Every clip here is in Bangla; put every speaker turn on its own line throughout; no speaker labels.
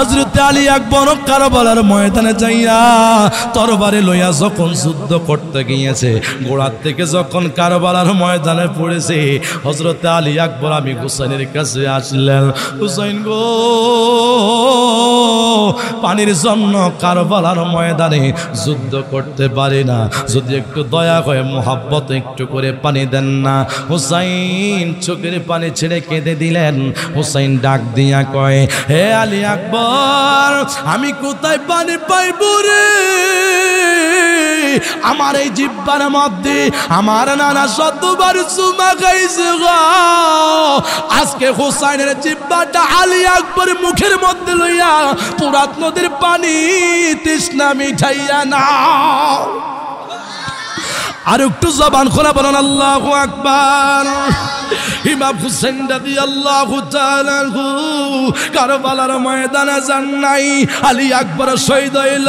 হযরত আলী আকবর কারবালার ময়দানে যাইয়া তরবারি লইয়া যখন যুদ্ধ করতে গিয়েছে, গোড়ার থেকে যখন কারবালার ময়দানে পড়েছে, হযরত আলী আকবর আমি হুসাইনের কাছে আসলেন। হুসাইন গো, পানির জন্য কারবালার ময়দানে যুদ্ধ করতে পারি না, যদি একটু দয়া করে মোহাব্বত একটু করে পানি দেন না। হুসাইন চোখের পানি ছেড়ে কেঁদে দিলেন। হুসাইন ডাক দিয়া কয়, হে আলী আকবর, আমি কোথায় পানি পাইব রে? আমার এই জিহ্বার মধ্যে আমার নানা শতবার চুমা খাইছে গো। আজকে হুসাইনের জিহ্বাটা আলী আকবর মুখের মধ্যে লইয়া পুরাত নদীর পানি তৃষ্ণা মিঠাইয়া নাও। আর একটু জবান খোলা বলেন আল্লাহু আকবার। ইমাম হুসাইন রাদিয়াল্লাহু তাআলা কারবালার ময়দানে যান নাই, আলী আকবর শহীদ হইল।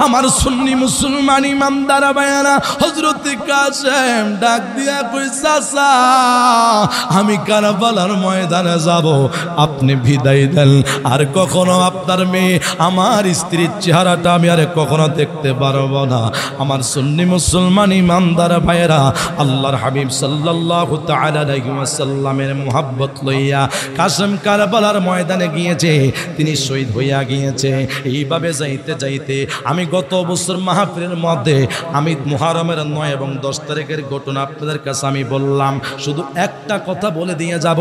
আমার সুন্নি মুসলমান ইমামদার ভাইয়েরা, হযরত কাসেম ডাক দিয়া কই, চাচা আমি কারবালার ময়দানে যাব, আপনি বিদায় দেন। আর কখনো আপনার মেয়ে, আমার স্ত্রীর চেহারাটা আমি আর কখনো দেখতে পারবো না। আমার সুন্নি মুসলমান ইমামদার ভাইয়েরা, আল্লাহর হাবিব সাল্লাল্লাহু তাআলা আলাইহি ওয়াসাল্লামের মুহাব্বত লইয়া কাসেম কারবালার ময়দানে গিয়েছে, তিনি শহীদ হইয়া গিয়েছে। এইভাবে যাইতে যাইতে আমি গত বছর মাহফিলের মধ্যে আমি মুহররমের 9 এবং 10 তারিখের ঘটনা আপনাদের কাছে আমি বললাম। শুধু একটা কথা বলে দিয়ে যাব,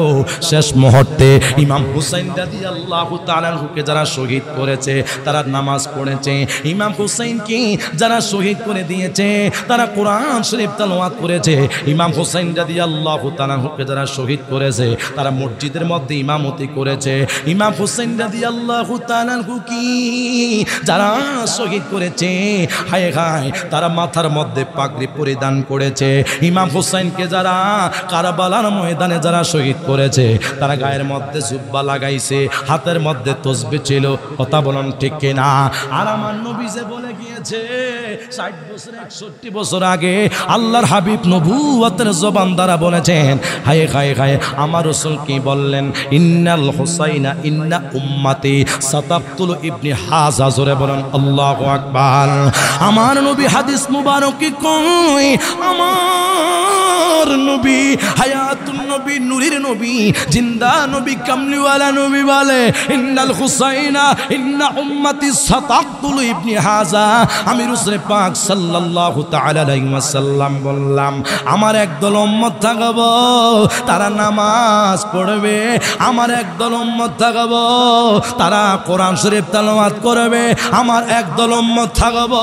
শেষ মুহূর্তে ইমাম হুসাইন রাদিয়াল্লাহু তাআলা আনহুকে যারা শহীদ করেছে, তারা নামাজ পড়েছে। ইমাম হুসাইনকে যারা শহীদ করে দিয়েছে, তারা কোরআন শরীফ তেলাওয়াত করেছে। ইমাম হুসাইন রাদিয়াল্লাহু তাআলা আনহুকে যারা শহীদ করেছে, তারা মসজিদের মধ্যে ইমামতি করেছে। ইমাম হুসাইন রাদিয়াল্লাহু তাআলা আনহু কি যারা শহীদ করেছে, হায় হায়, তারা মাথার মধ্যে পাগড়ি পরিধান করেছে। ইমাম হুসাইনকে যারা কারবালার ময়দানে যারা শহীদ করেছে, তারা গায়ের মধ্যে জুব্বা লাগাইছে, হাতের মধ্যে তসবিহ ছিল। কথা বলুন ঠিক কিনা? আর আমার নবী যে বলে গিয়েছে 60 বছর 61 বছর আগে আল্লাহর হাবিব নবুয়তের জবান দ্বারা বলেছেন, হায় হায় হায়, আমার রাসূল কি বললেন, ইন্নাল হুসাইনা ইন্না উম্মতি সাতাবতুল ইবনে হাজা। জোরে বলেন আল্লাহু আকবার। আমার নবী হাদিস মুবারকে কয়, আমার নবী হায়াতুন নবী, নূরের নবী, জিন্দা নবী, কামলিওয়ালা নবী বলে, ইন্নাল হুসাইনা ইন্না উম্মতি সাতাবতুল ইবনে হাজা। আমি রাসূল পাক সাল্লাল্লাহু তাআলা আলাইহি ওয়াসাল্লাম বললাম, আমার একদল উম্মত থাকবো, তারা নামাজ পড়বে। আমার একদল উম্মত থাকবো, তারা কোরআন শরীফ তেলাওয়াত করবে। আমার একদল উম্মত থাকবো,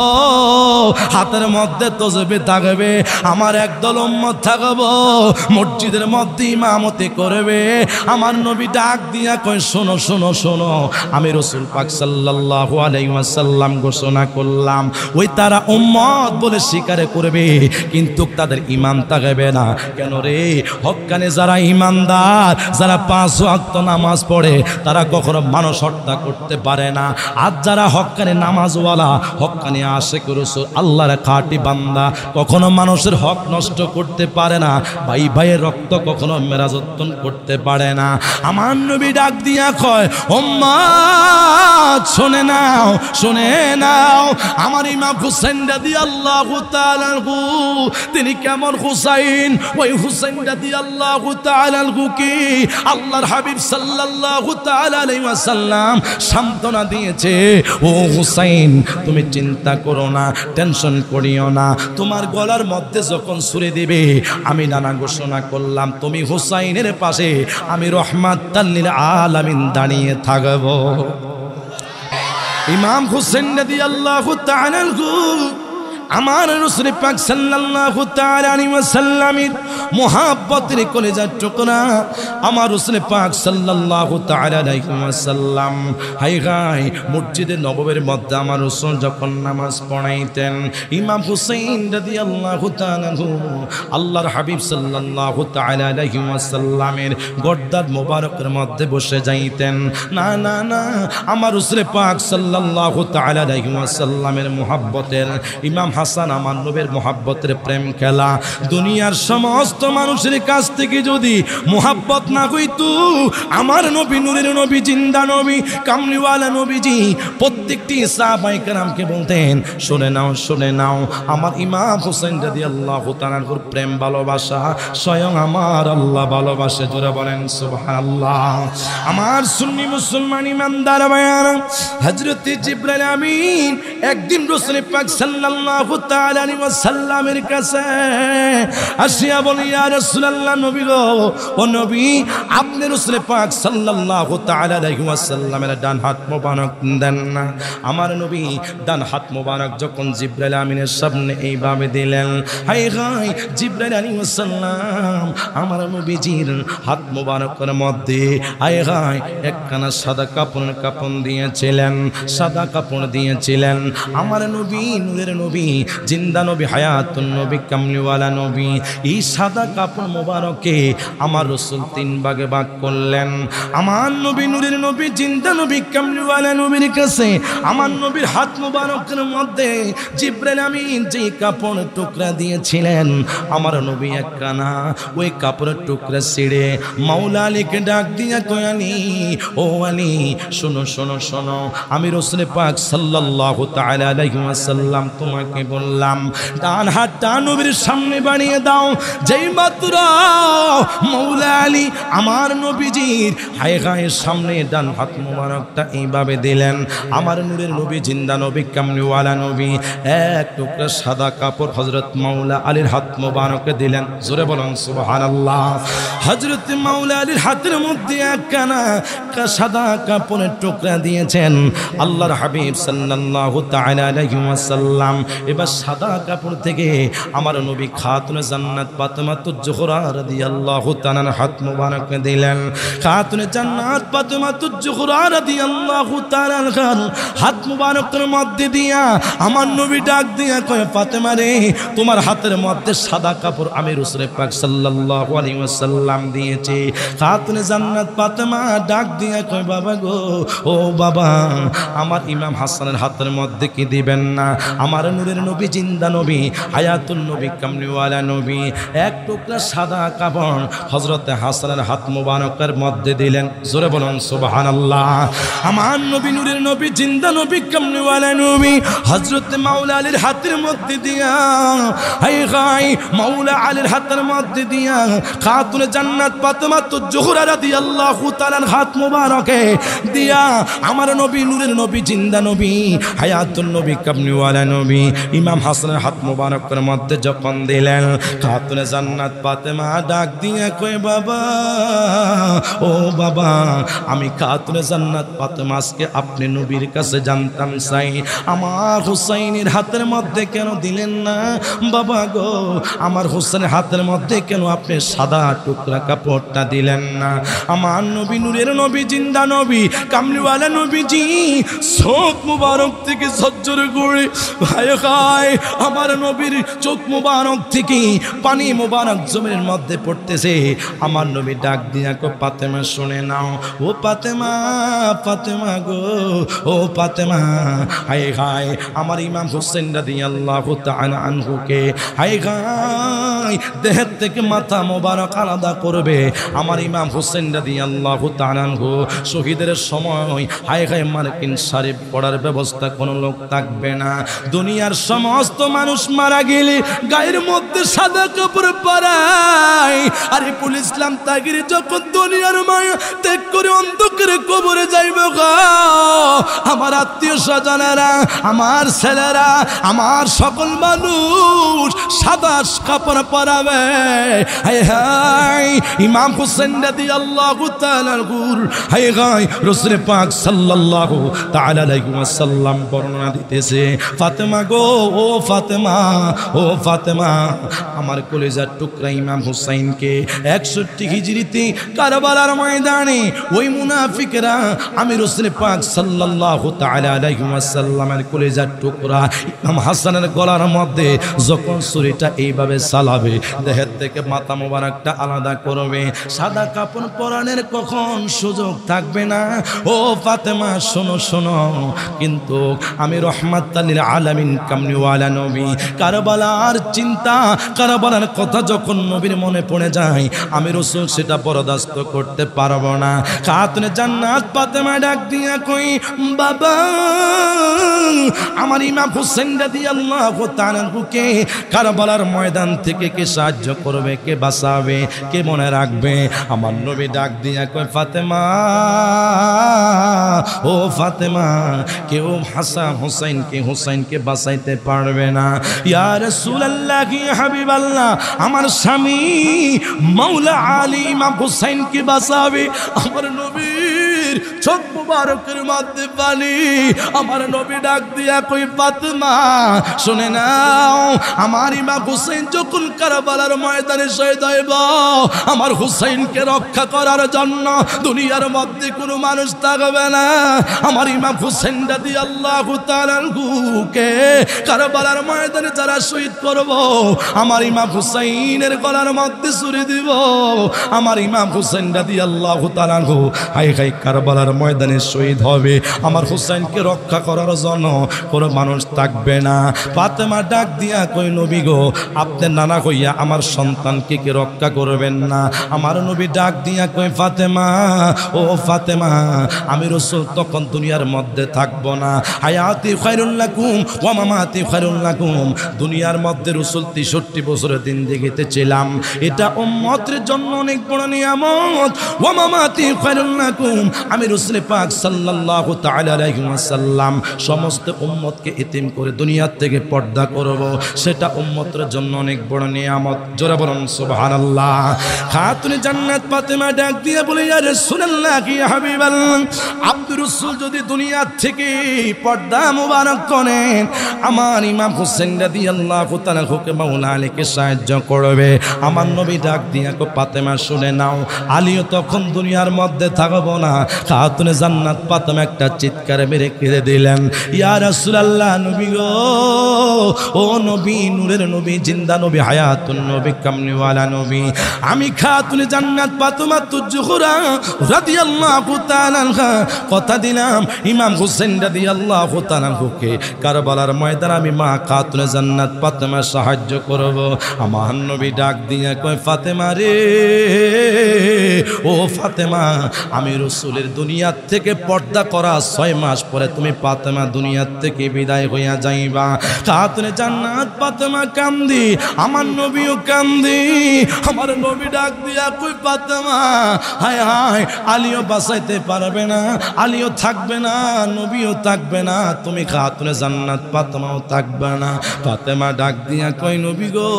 হাতের মধ্যে তসবিহ থাকবে। আমার একদল উম্মত থাকবো, মসজিদের মধ্যে ইমামতি করবে। আমার নবী ডাক দিয়া কয়, শোনো শোনো শোনো, আমি রাসূল পাক সাল্লাল্লাহু আলাইহি ওয়াসাল্লাম ঘোষণা করলাম, ওই তারা উম্মত বলে স্বীকার করবে, কিন্তু তাদের ঈমান থাকবে না। কেন রে? হক্কানে যারা ঈমানদার, যারা 5 ওয়াক্ত নামাজ পড়ে, তারা কখনো মানুষ হত্যা করতে পারে না। আর যারা হক্কানে নামাজওয়ালা, হক্কানে আশিক রাসূল, আল্লাহর খাঁটি বান্দা, কখনো মানুষের হক নষ্ট করতে পারে না। ভাই ভাইয়ের রক্ত কখনো মেরাজত্তন করতে পারে না। আমার নবী ডাক দিয়া কয়, উম্মত শুনে নাও, শুনে নাও, আমার ইমাম হুসাইন রাদিয়াল্লাহু তাআলা আনহু, তিনি কেমন হুসাইন? ওই হুসাইন রাদিয়াল্লাহু তাআলা আনহু কি আল্লাহর হাবিব সাল্লাল্লাহু তাআলা আলাইহি ওয়াসাল্লাম সান্ত্বনা দিয়েছে, ও হুসাইন তুমি চিন্তা করো না, টেনশন করিও না, তোমার গলার মধ্যে যখন ছুরি দিবে, আমি নানা ঘোষণা করলাম, তুমি হুসাইনের পাশে আমি রহমাতাল লিল আলামিন দাঁড়িয়ে থাকব। ইমাম হুসাইন রাদিয়াল্লাহু তাআলা আনহু আমার রাসূল পাক সাল্লাল্লাহু তাআলা আলাইহি ওয়াসাল্লামের মুহাব্বতের কলিজার টুকরা, আমার রাসূল পাক সাল্লাল্লাহু তাআলা আলাইহি ওয়াসাল্লাম হায় হায় মসজিদে নববীর মধ্যে আমার রাসূল যখন নামাজ পড়াইতেন, ইমাম হুসাইন রাদিয়াল্লাহু তাআলা আনহু আল্লাহর হাবিব সাল্লাল্লাহু তাআলা আলাইহি ওয়াসাল্লামের গর্দান মোবারকের মধ্যে বসে যাইতেন। না না না, আমার রাসূল পাক সাল্লাল্লাহু তাআলা আলাইহি ওয়াসাল্লামের মুহাব্বতের, ইমাম হাসান আমার নবীর মুহাব্বতের প্রেম খেলা দুনিয়ার সমস্ত সমস্ত মানুষের কাছ থেকে যদি মোহাব্বত না হইতো, আমার নবী নূরের নবী জিন্দা নবী কামলিওয়ালা নবীজি প্রত্যেকটি সাহাবায়ে কেরামকে বলতেন, শুনে নাও শুনে নাও, আমার ইমাম হোসেন রাদিয়াল্লাহু তাআলার প্রেম ভালোবাসা স্বয়ং আমার আল্লাহ ভালোবাসে। জোরে বলেন সুবহানাল্লাহ। আমার সুন্নি মুসলমান ইমানদার ভাইয়ারা, হযরত জিবরাইল আমিন একদিন রাসূল পাক সাল্লাল্লাহু তাআলা আলাইহি ওয়াসাল্লামের কাছে আসিয়া বলে, ইয়া রাসূলুল্লাহ, নবী গো, ও নবী, আপনি রাসূল পাক সাল্লাল্লাহু তাআলা আলাইহি ওয়াসাল্লামের ডান হাত মোবারক দেন না। আমার নবী ডান হাত মোবারক যখন জিবরাইল আমিনের সামনে এইভাবে দিলেন, হায় হায়, জিবরাইল আলাইহিস সালাম আমার নবীজির হাত মোবারকের মধ্যে হায় হায় একখানা সাদা কাপড় দিয়েছিলেন, সাদা কাপড় দিয়েছিলেন। আমার নবী নূরের নবী জিন্দা নবী হায়াতুন নবী কামলিওয়ালা নবী এই সাদা কাপড় মোবারকে আমার রাসূল তিন ভাগে ভাগ করলেন। আমার নবী নূরের নবী জিন্দা নবী কামলিওয়ালা নবীর কাছে আমার নবীর হাত মোবারকের মধ্যে জিবরাইল আমিন যে কাপড় টুকরা দিয়েছিলেন, আমার নবী একখানা ওই কাপড়ের টুকরা ছিঁড়ে মাওলা আলীকে ডাক দিয়া কয়, আলী, ও আলী, শোনো শোনো শোনো, আমি রাসূল পাক সাল্লাল্লাহু তাআলা আলাইহি ওয়াসাল্লাম তোমাকে বললাম ডান হাতটা নবীর সামনে বাড়িয়ে দাও। যেই মাত্র মাওলা আলী আমার নবীজির হায় হায় সামনে ডান হাত মোবারকটা এইভাবে দিলেন, আমার নূরের নবী জিন্দা নবী কামলিওয়ালা নবী এক টুকরা সাদা কাপড় হযরত মাওলা আলীর হাত মোবারকে দিলেন। জোরে বলুন সুবহানাল্লাহ। হযরত মাওলা আলীর হাতের মধ্যে একখানা সাদা কাপড়ের টুকরা দিয়েছেন আল্লাহর হাবিব সাল্লাল্লাহু তাআলা আলাইহি ওয়াসাল্লাম। এবার সাদা কাপড় থেকে আমার নবী খাতুনে জান্নাত ফাতেমাতুজ জোহরা রাদিয়াল্লাহু তাআলার হাত মোবারক দিলেন। খাতুনে জান্নাত ফাতেমাতুজ জোহরা রাদিয়াল্লাহু তাআলার হাত মোবারকের মধ্যে দিয়া আমার নবী ডাক দিয়া কয়, ফাতেমা রে, তোমার হাতের মধ্যে সাদা কাপড় আমি রাসূল পাক সাল্লাল্লাহু আলাইহি ওয়াসাল্লাম দিয়েছি। খাতুনে জান্নাত ফাতেমা ডাক দিয়া কয়, বাবা গো, ও বাবা, আমার ইমাম হাসানের হাতের মধ্যে কি দিবেন না? আমার নূরের নবী জিন্দা নবী হায়াতুন নবী কামলিওয়ালা নবী এক টুকরা সাদা কাপড় হযরতে হাসানের হাত মোবারকের মধ্যে দিলেন। জোরে বলুন সুবহানাল্লাহ। আমার নবী নূরের নবী জিন্দা নবী কামলিওয়ালা নবী হযরতে মাওলা আলীর হাতের মধ্যে দিয়া হায় হায় মাওলা আলীর হাতের মধ্যে দিয়া খাতুনে জান্নাত ফাতেমাতুজ জোহরা রাদিয়াল্লাহু তাআলার হাত মোবারকে দিয়া আমার নবী নূরের নবী জিন্দা নবী হায়াতুন নবী কামলিওয়ালা নবী ইমাম হাসানের হাত মোবারকের মধ্যে যখন দিলেন, খাতুনে জান্নাত ফাতেমা ডাক দিয়া কয়, বাবা, ও বাবা, আমি খাতুনে জান্নাত ফাতেমা আজকে আপনি নবীর কাছে জানতাম চাই, আমার হুসাইনের হাতের মধ্যে কেন দিলেন না? বাবা গো, আমার হুসাইনের হাতের মধ্যে কেন আপনি সাদা টুকরা কাপড়টা দিলেন না? আমার নবী নূরের নবী জিন্দা নবী কামলিওয়ালা নবীজি চোখ মুবারক থেকে ঝরঝর করে ভাই খায় আমার নবীর চোখ মুবারক থেকে পানি মুবারক জমিনের মধ্যে পড়তেছে। আমার নবী ডাক দিয়া কো, ফাতেমা শুনে নাও, ও ফাতেমা, ফাতেমা গো, ও ফাতেমা, হায় হায় আমার ইমাম হোসেন রাদিয়াল্লাহু তাআলা আনহুকে হায় হায় দেহের থেকে মাথা মোবারক আলাদা করবে। আমার ইমাম হোসেন রাদিয়াল্লাহু তাআলা আনহু শহীদের সময় হায় হায় মার্কিন শরীফ পড়ার ব্যবস্থা কোনো লোক থাকবে না। দুনিয়ার সমস্ত মানুষ মারা গেলে গায়ের মধ্যে সাদা কাপড় পরায়। আরে পুলিশ ইসলাম তাগির যখন দুনিয়ার মায়া ত্যাগ করে অন্ধকারে কবরে যাইব গো, আমার আত্মীয় স্বজনেরা, আমার ছেলেরা, আমার সকল মানুষ সাদা কাপড় পরাবে। হায় হায় ইমাম হোসেন রাদিয়াল্লাহু তাআলা হায় হায় রাসূল পাক সাল্লাল্লাহু তাআলা আলাইহি ওয়াসাল্লাম বর্ণনা দিতেছে, ফাতেমা গো, ও ফাতেমা, ও ফাতেমা, আমার কলিজার টুকরা ইমাম হুসাইনকে 61 হিজরিতে কারবালার ময়দানে ওই মুনাফিকরা আমি রাসূল পাক সাল্লাল্লাহু তাআলা আলাইহি ওয়াসাল্লামের কলিজার টুকরা ইমাম হাসানের গলার মধ্যে যখন ছুরিটা এইভাবে চালাবে, দেহের থেকে মাথা মোবারকটা আলাদা করবে, সাদা কাপড় পরানের কখন সুযোগ থাকবে না। ও ফাতেমা শোনো শোনো, কিন্তু আমি রহমাতাল লিল আলামিন কামলিওয়ালা নবী, কারবালার চিন্তা, কারবালার কথা যখন নবীর মনে পড়ে যায়, আমি রাসূল সেটা বরদাস্ত করতে পারবো না। খাতুনে জান্নাত ফাতেমা ডাক দিয়া কই, বাবা আমার ইমাম হুসাইন রাদিয়াল্লাহু তাআলা কে কারবালার ময়দান থেকে কে সাহায্য করবে, কে বাঁচাবে, কে মনে রাখবে? আমার নবী ডাক দিয়া কই, ফাতেমা ও ফাতেমা, কেউ হাসান হুসাইনকে বাঁচাইতে পারবে না। ইয়া রাসূলুল্লাহ, ইয়া হাবিবাল্লাহ, আমার স্বামী মাওলা আলী ইমাম হুসাইনকে বাঁচাবে। আমার নবীর চোখ মুবারকের মধ্যে পানি। আমার নবী ডাক দিয়া কই, ফাতেমা শুনে নাও, আমার ইমাম হুসাইন যখন কারবালার ময়দানে শহীদ হইব, আমার হুসাইনকে রক্ষা করার জন্য দুনিয়ার মধ্যে কোনো মানুষ থাকবে না। আমার ইমাম হুসাইন রাদিয়াল্লাহু তাআলা কে কারবালার ময়দানে যারা শহীদ করব, আমার ইমাম হুসাইনের গলার মধ্যে ছুরি দিব। আমার ইমাম হুসাইন রাদিয়াল্লাহু তাআলা হাই হাই কারবালার ময়দানে শহীদ হবে, আমার হুসাইনকে রক্ষা করার জন্য কোনো মানুষ থাকবে না। ফাতেমা ডাক দিয়া কই, নবী গো, আপনি নানা কইয়া আমার সন্তানকে কি রক্ষা করবেন না? আমার নবী ডাক দিয়া কই, ফাতেমা ও ফাতেমা, আমি রাসূল তখন দুনিয়ার মধ্যে থাকবো না। হায়াতি খায়রুল লাকুম ওয়া মামাতি খায়রুল লাকুম, দুনিয়ার মধ্যে রাসূল 63 বছরের জিন্দেগিতে ছিলাম, এটা উম্মতের জন্য অনেক বড় নিয়ামত। ওয়া মামাতি খায়রুল লাকুম, আমি রাসূল পাক সাল্লাল্লাহু তাআলা আলাইহি ওয়াসাল্লাম সমস্ত উম্মতকে ইতিম করে দুনিয়া থেকে পর্দা করব, সেটা উম্মতের জন্য অনেক বড় নিয়ামত। জোরে বলুন সুবহানাল্লাহ। খাতুনে জান্নাত ফাতেমা ডাক দিয়ে বলে, ইয়া রাসূলুল্লাহ, ইয়া হাবিবাল্লাহ, আব্দুর রাসূল যদি দুনিয়া থেকে পর্দা মুবারক করেন, আমার ইমাম হুসাইন রাদিয়াল্লাহু তাআলা কে মাওলা আলীকে সাহায্য করবে। আমার নবী ডাক দিয়া কো, ফাতেমা শুনে নাও, আলীও তখন দুনিয়ার মধ্যে থাকবো না। খাতুনে জান্নাত ফাতেমা একটা চিৎকার মেরে কেঁদে দিলেন, ইয়া রাসূলুল্লাহ, নবী গো, ও নবী, নূরের নবী, জিন্দা নবী, হায়াতুন নবী, কামলিওয়ালা নবী, আমি খাতুনে জান্নাত ফাতেমা তুজহুরা রাদিয়াল্লাহু তাআলা কথা দিলাম, ইমাম হুসাইন রাদিয়াল্লাহু তাআলা কে কারবালার ময়দানে আমি মা খাতুনে জান্নাত ফাতেমা সাহায্য করব। আমার নবী ডাক দিয়া কয়, ফাতেমা রে, ও ফাতেমা, আমি রাসূলের দুনিয়া থেকে পর্দা করা 6 মাস পরে তুমি ফাতেমা দুনিয়া থেকে বিদায় হইয়া যাইবা। খাতুনে জান্নাত ফাতেমা কান্দি, আমার নবীও কান্দি। আমার নবী ডাক দিয়া কই, ফাতেমা, হায় হায়, আলীও বাঁচাইতে পারবে না, আলীও থাকবে না, নবীও থাকবে না, তুমি খাতুনে জান্নাত ফাতেমাও থাকবে না। ফাতেমা ডাক দিয়া কই, নবী গো,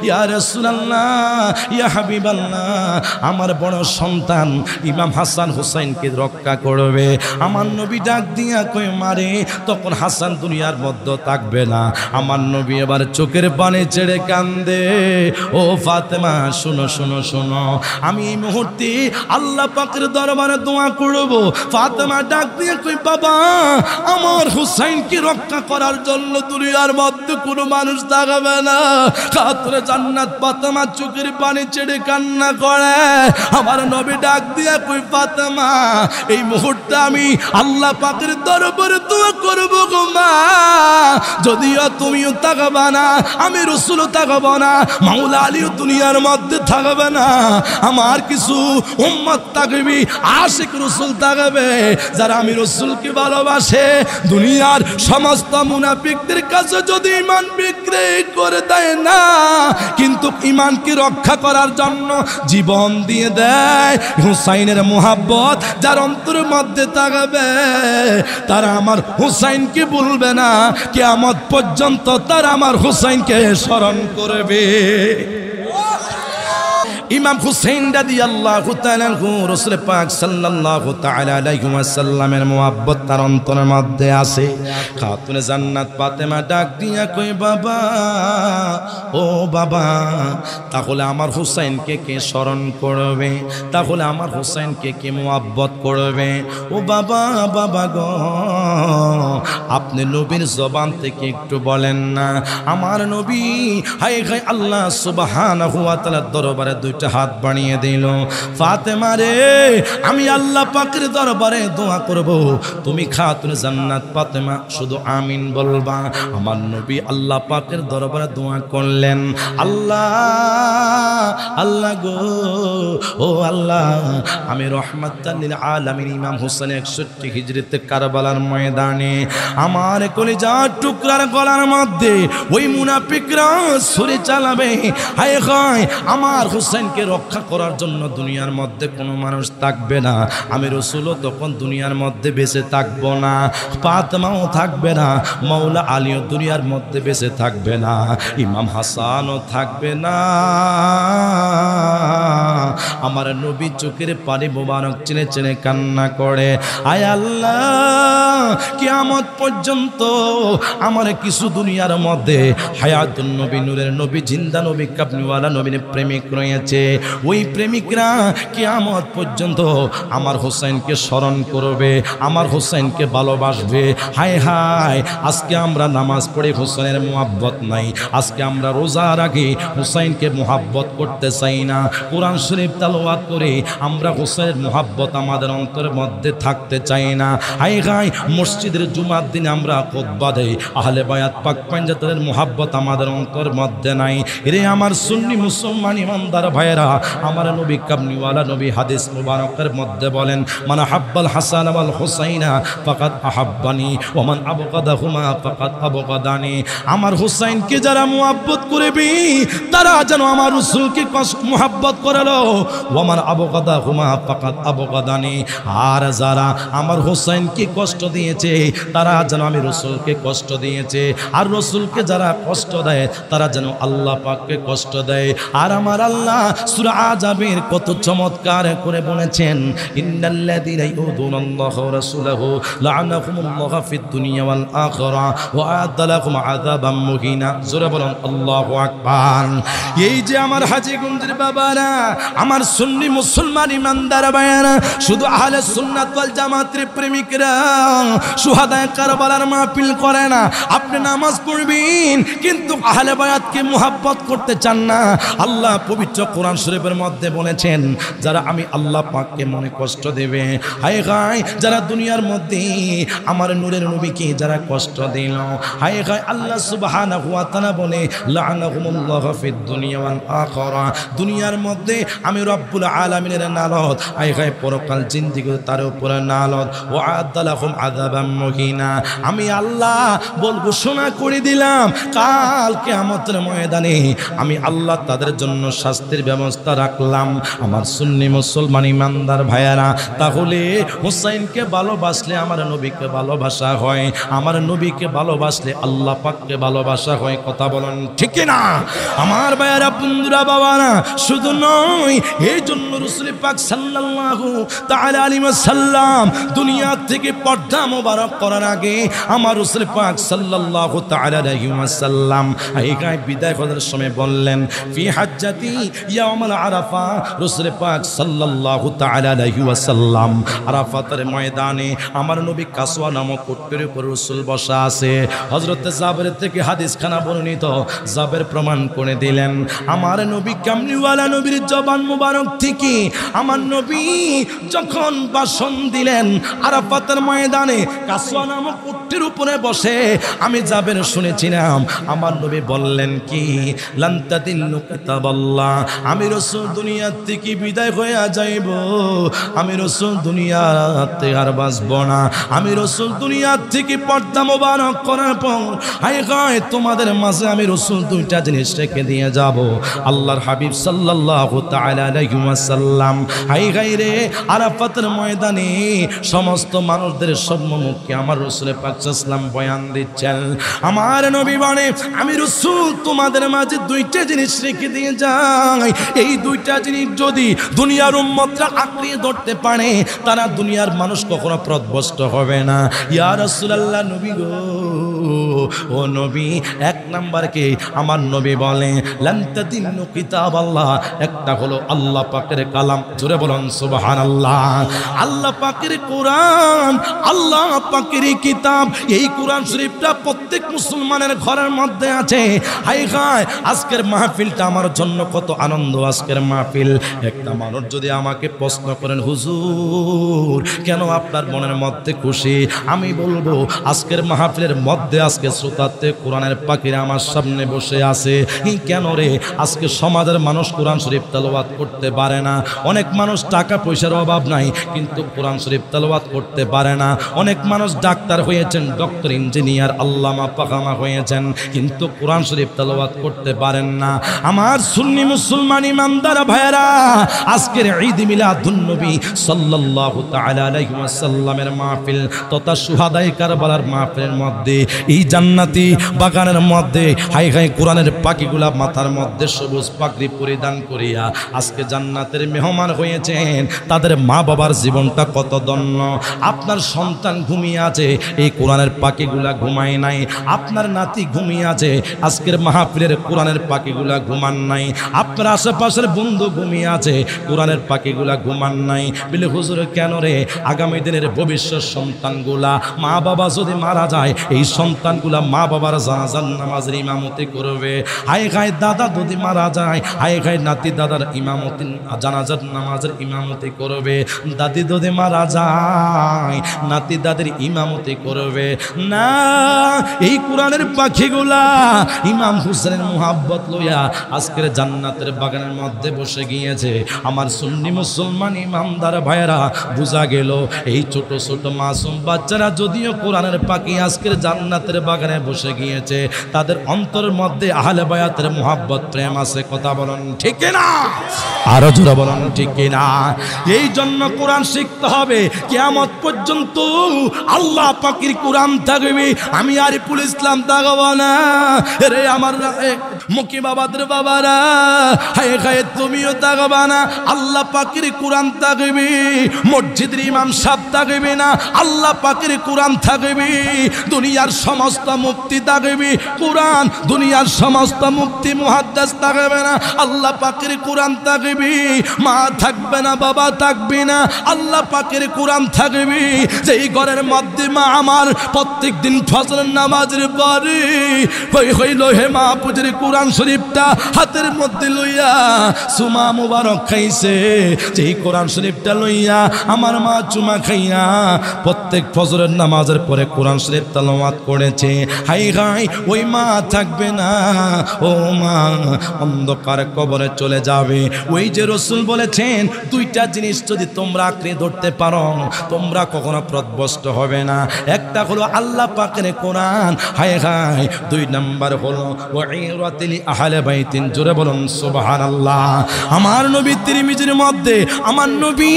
ইয়া রাসূলুল্লাহ, ইয়া হাবিবাল্লাহ, আমার বড় সন্তান ইমাম হাসান হুসাইনকে রক্ষা করবে। আমার নবী ডাক দিয়া কই, মারে, তখন হাসান দুনিয়ার মধ্যে থাকবে না। আমার নবী এবার চোখের পানি ছেড়ে কান্দে। ও ফাতেমা, শোনো শোনো শোনো, আমি এই মুহূর্তে আল্লাহ পাকের দরবারে দোয়া করব। ফাতেমা ডাক দিয়ে কই, বাবা, আমার হুসাইনকে রক্ষা করার জন্য দুনিয়ার মধ্যে কোনো মানুষ থাকবে না। খাতুনে জান্নাত ফাতেমা চোখের পানি ছেড়ে কান্না করে। আমার নবী ডাক দিয়ে কই, ফাতেমা, এই মুহূর্তে আমি আল্লাহ পাকের দরবারে দোয়া করব গো মা, যদিও তুমিও থাকবে না, আমি রাসূলও থাকবে না, মাওলা আলীও দুনিয়ার মধ্যে থাকবে না, আমার কিছু উম্মত থাকবে, আশিক রাসূল থাকবে, যারা আমি রাসূলকে ভালোবাসে। দুনিয়ার সমস্ত মুনাফিকদের কাছে যদি ঈমান বিক্রি করে দেয় না, কিন্তু ঈমানকে রক্ষা করার জন্য জীবন দিয়ে দেয়, হুসাইনের মুহাব্বত যার অন্তরের মধ্যে থাকবে, তারা আমার হুসাইনকে ভুলবে না, কিয়ামত পর্যন্ত তারা আমার হুসাইনকে স্মরণ করবে। ইমাম হুসাইন রাদিয়াল্লাহু তাআলা রাসূল পাক সাল্লাল্লাহু তাআলা আলাইহি ওয়াসাল্লামের মুহাব্বত তার অন্তরের মধ্যে আছে। খাতুনে জান্নাত ফাতেমা ডাক দিয়া কই বাবা, ও বাবা, তাহলে আমার হুসাইনকে কে স্মরণ করবে? তাহলে আমার হুসাইনকে কে মুহাব্বত করবে? ও বাবা, বাবা গো, আপনি নবীর জবান থেকে একটু বলেন না। আমার নবী হায় হায় আল্লাহ সুবহানাহু ওয়া তাআলার দরবারে দুইটা হাত বাড়িয়ে দিল। ফাতেমা রে, আমি আল্লাহ পাকের দরবারে দোয়া করব, তুমি খাতুনে জান্নাত ফাতেমা শুধু আমিন বলবা। আমার নবী আল্লাহ পাকের দরবারে দোয়া করলেন, আল্লাহ আল্লাহ গো, ও আল্লাহ, আমি রহমাতাল লিল আলামিন ইমাম হোসেন 61 হিজরিতে কারবালার ময়দানে আমার কলিজার টুকরার গলার মধ্যে ওই মুনাফিকরা ছুরি চালাবে। হায় হায়, আমার হোসেনকে রক্ষা করার জন্য দুনিয়ার মধ্যে কোনো মানুষ থাকবে না। আমি রাসূলও তখন দুনিয়ার মধ্যে বেঁচে থাকবো না, ফাতেমাও থাকবে না, মাওলা আলীও দুনিয়ার মধ্যে বেঁচে থাকবে না, ইমাম হাসানও থাকবে না। আমার নবী চোখের পানি মোবারক চেনে চেনে কান্না করে, আয় আল্লাহ, কিয়ামত পর্যন্ত আমার কিছু দুনিয়ার মধ্যে হায়াতুন নবী, নূরের নবী, জিন্দা নবী, কাবনিওয়ালা নবীর প্রেমিক রয়েছে। ওই প্রেমিকরা কিয়ামত পর্যন্ত আমার হোসেনকে স্মরণ করবে, আমার হোসেনকে ভালোবাসবে। হায় হায়, আজকে আমরা নামাজ পড়ে হোসেনের মুহাব্বত নাই, আজকে আমরা রোজা রাখি হোসেনকে মুহাব্বত করতে চাই না, কোরআন শরীফ তেলাওয়াত করে আমরা হোসেনের মুহাব্বত আমাদের অন্তরের মধ্যে থাকতে চাই না। হায় হায়, মসজিদের জুমার দিনে আমরা খুতবা দেই, আহলে বায়াত পাক পাঞ্জাতের মুহাব্বত আমাদের অন্তরের মধ্যে নাই। রে আমার সুন্নি মুসলমান ইমানদার ভাইরা, আমার নবী কামলিওয়ালা নবী হাদিস মুবারকের মধ্যে বলেন, মান হাব্বাল হাসান ওয়াল হুসাইনা ফাকাদ আহাব্বানি ওয়া মান আবগাদাহুমা ফাকাদ আবগাদানি। আমার হুসাইনকে যারা মুহাব্বত করবে তারা যেন আমার রাসূলকে মুহাব্বত করলো, ওয়া মান আবগাদাহুমা ফাকাদ আবগাদানি। আর যারা আমার হুসাইনকে কষ্ট দিয়েছে তারা যেন আমি রাসূলকে কষ্ট দিয়েছে, আর রাসূলকে যারা কষ্ট দেয় তারা যেন আল্লাহ পাককে কষ্ট দেয়। আর আমার আল্লাহ সূরা আযাবের কত চমৎকার করে বলেছেন, ইন্নাল্লাযীনা ইউযুনাল্লাহা ওয়া রাসূলাহু লা'আনাহুমুল্লাহু ফিদ দুনিয়া ওয়াল আখিরা ওয়া আ'আদ্দা লাহুম আযাবাম মুহিনা। জোরে বলুন আল্লাহু আকবার। এই যে আমার হাজীগঞ্জের বাবারা, আমার সুন্নি মুসলমান ইমানদার ভাইরা, শুধু আহলে সুন্নাত ওয়াল জামাতের প্রেমিকরা শুহাদায়ে কারবালার মাহফিল করে না। আপনি নামাজ পড়বেন কিন্তু আহলে বায়াতকে মুহাব্বত করতে চান না। আল্লাহ পবিত্র কোরআন শরীফের মধ্যে বলেছেন, যারা আমি আল্লাহ পাককে মনে কষ্ট দেবে, হায় হায়, যারা দুনিয়ার মধ্যে আমার নূরের নবীকে যারা কষ্ট দিল, হায় হায়, আল্লাহ সুবহানাহু ওয়া তাআলা বলে, লা'আনাহুমুল্লাহু ফিদ দুনিয়া ওয়াল আখিরা। দুনিয়ার মধ্যে আমি রব্বুল আলামিনের নালত, হায় হায়, পরকাল জিন্দেগি তার উপরে নালত, ওয়া আ'আদ্দা লাহুম আযাবাম মুহিনা। আমি আল্লাহ বল ঘোষণা করে দিলাম, কাল কিয়ামতের ময়দানে আমি আল্লাহ তাদের জন্য শাস্তির ব্যবস্থা রাখলাম। আমার সুন্নি মুসলমান ইমানদার ভাইয়ারা, তাহলে হুসাইনকে ভালোবাসলে আমার নবীকে ভালোবাসা হয়, আমার নবীকে ভালোবাসলে আল্লাহ পাককে ভালোবাসা হয়। কথা বলেন ঠিক না আমার ভাইয়ারা, বন্ধুরা, বাবারা? শুধু নয়, এই জন্য রাসূল পাক সাল্লাল্লাহু তাআলা আলাইহি ওয়াসাল্লাম দুনিয়া থেকে পর্দা মোবারক করার আগে আমার রাসূল পাক সাল্লাল্লাহু তাআলা আলাইহি ওয়াসাল্লাম এই গায় বিদায় করার সময় বললেন, ফি হাজ্জাতি ইয়াউমুল আরাফা। রাসূল পাক সাল্লাল্লাহু তাআলা আলাইহি ওয়াসাল্লাম আরাফাতের ময়দানে আমার নবী কাসওয়া নামক উটটির উপর রাসূল বসা আছে। হযরত জাবের থেকে হাদিস খানা বর্ণিত, জাবের প্রমাণ করে দিলেন, আমার নবী কামলিওয়ালা নবীর জবান মুবারক থেকে আমার নবী যখন ভাষণ দিলেন আরাফাতের ময়দানে কাসওয়া নামক উটটির উপরে বসে, আমি জাবের শুনেছিলাম আমার নবী বললেন কি, লান তাদিল্লু কিতাবাল্লাহ, আমি রাসূল দুনিয়া থেকে বিদায় হয়ে যাইব, আমি রাসূল দুনিয়াতে আর বাঁচব না, আমি রাসূল দুনিয়া থেকে পর্দা মোবারক করার পর হায় হায় তোমাদের মাঝে আমি রাসূল দুইটা জিনিস রেখে দিয়ে যাব। আল্লাহর হাবিব সাল্লাল্লাহু তাআলা আলাইহি ওয়াসাল্লাম হায় হায় রে আরাফাতের ময়দানে সমস্ত মানুষদের সম্মুখে আমার রাসূল পাক সাল্লাল্লাহু আলাইহি ওয়াসাল্লাম বয়ান দিচ্ছেন। আমার নবী বলে, আমি রাসূল তোমাদের মাঝে দুইটা জিনিস রেখে দিয়ে যাই, এই দুইটা জিনিস যদি দুনিয়ার উম্মতরা আঁকড়িয়ে ধরতে পারে তারা দুনিয়ার মানুষ কখনো পথভ্রষ্ট হবে না। ইয়া রাসূলুল্লাহ, নবী গো, ও নবী, এক নাম্বার কি? আমার নবী বলে, লান তাদিনু কিতাবাল্লাহ, একটা হলো আল্লাহ পাকের কালাম, জোরে বলুন সুবহানাল্লাহ। আল্লাহ পাকের কোরআন, আল্লাহ পাকের কিতাব, এই কোরআন শরীফটা প্রত্যেক মুসলমানের ঘরের মধ্যে আছে। হাই হাই, আজকের মাহফিলটা আমার জন্য কত আনন্দ। আজকের মাহফিল, একটা মানুষ যদি আমাকে প্রশ্ন করেন, হুজুর কেন আপনার মনের মধ্যে খুশি, আমি বলবো আজকের মাহফিলের মধ্যে আজকে শ্রোতাতে কোরআনের পাখিরা আমার সামনে বসে আছে। কেন রে? আজকে সমাজের মানুষ কোরআন শরীফ তেলাওয়াত করতে পারে না। অনেক মানুষ টাকা পয়সার অভাব নাই কিন্তু কোরআন শরীফ তেলাওয়াত করতে পারে না। অনেক মানুষ ডাক্তার হয়েছেন, ডক্টর, ইঞ্জিনিয়ার, আল্লামা পাকামা হয়েছেন কিন্তু কোরআন শরীফ তেলাওয়াত করতে পারেন না। আমার সুন্নি মুসলমান ইমানদার ভাইরা, আজকের ঈদ মিলাদুন নবী সাল্লাল্লাহু তাআলা আলাইহি ওয়াসাল্লামের মাহফিল তথা শুহাদায়ে কারবালার মাহফিলের মধ্যে, এই জান্নাতি বাগানের মধ্যে হাই হাই কোরআনের পাখিগুলা মাথার মধ্যে সবুজ পাগড়ি পরিধান করিয়া আজকে জান্নাতের মেহমান হয়েছেন। তাদের মা বাবার জীবনটা কত ধন্য। আপনার সন্তান ঘুমিয়ে আছে, এই কোরআনের পাখিগুলা ঘুমায় নাই। আপনার নাতি ঘুমিয়ে আছে, আজকের মাহফিলের কোরআনের পাখিগুলা ঘুমান নাই। আপনার আশেপাশের বন্ধু ঘুমিয়ে আছে, কোরআনের পাখিগুলা ঘুমান নাই। বলে হুজুর কেন রে? আগামী দিনের ভবিষ্যৎ সন্তানগুলা, মা বাবা যদি মারা যায়, এই সন্তানগুলা মা বাবার জানাজার নামাজের ইমামতি করবে। হায় হায়, দাদা যদি মারা যায়, হায় হায়, নাতি দাদার ইমামতি জানাজার নামাজের ইমামতি করবে। দাদি যদি মারা যায়, নাতি দাদির ইমামতি করবে না। এই কোরআনের পাখিগুলা ইমাম হুসেনের মুহাব্বত লইয়া আজকের জান্নাতের বাগানের মধ্যে বসে গিয়েছে। আমার সুন্নি মুসলমান ইমানদার ভাইয়েরা, বোঝা গেল এই ছোট ছোট মাসুম বাচ্চারা যদিও কোরআনের পাখি আজকের জান্নাতের বাগানে বসে গিয়েছে, তাদের অন্তরের মধ্যে আহলে বায়াতের মুহাব্বত প্রেম আছে। কথা বলেন ঠিক না? আরো জোরে বলেন ঠিক না? এই জন্য কোরআন শিখতে হবে। কিয়ামত পর্যন্ত আল্লাহ পাকের কোরআন থাকবে। আমি আরিফুল ইসলাম থাকবো না রে। আমার মুখী বাবাদের বাবারা, হায় হায়, তুমিও থাকবা না। আল্লাহ পাকের কোরআন থাকবে। মসজিদের ইমাম সাহেব থাকবে না, আল্লাহ পাকের কোরআন থাকবে। দুনিয়ার সমস্ত মুফতি থাকবে কোরআন, দুনিয়ার সমস্ত মুফতি মুহাদ্দিস থাকবে না, আল্লাহ পাকের কোরআন থাকবে। মা থাকবে না, বাবা থাকবে না, আল্লাহ পাকের কোরআন থাকবে। যেই ঘরের মধ্যে মা আমার প্রত্যেক দিন ফজরের নামাজের পরে হইল হে মা পুজোর কোরআন শরীফটা হাতের মধ্যে লইয়া সুমা মুবারক খাইছে, যেই কোরআন শরীফটা লইয়া আমার মা চুমা খাইয়া প্রত্যেক ফজরের নামাজের পরে কোরআন শরীফ তেলাওয়াত করেছে। হাই হাই, ওই মা থাকবে না, ও মা অন্ধকার কবরে চলে যাবে। ওই যে রাসূল বলেছেন, দুইটা জিনিস যদি তোমরা আঁকড়ে ধরতে পারো তোমরা কখনো পথভ্রষ্ট হবে না। একটা হলো আল্লাহ পাকের কোরআন, হায় হায়। দুই নাম্বার হলো ওয়াইরাতিল আহলে বাইতিন, জোরে বলুন সুবহানাল্লাহ। আমার নবী তিরমিজির মধ্যে আমার নবী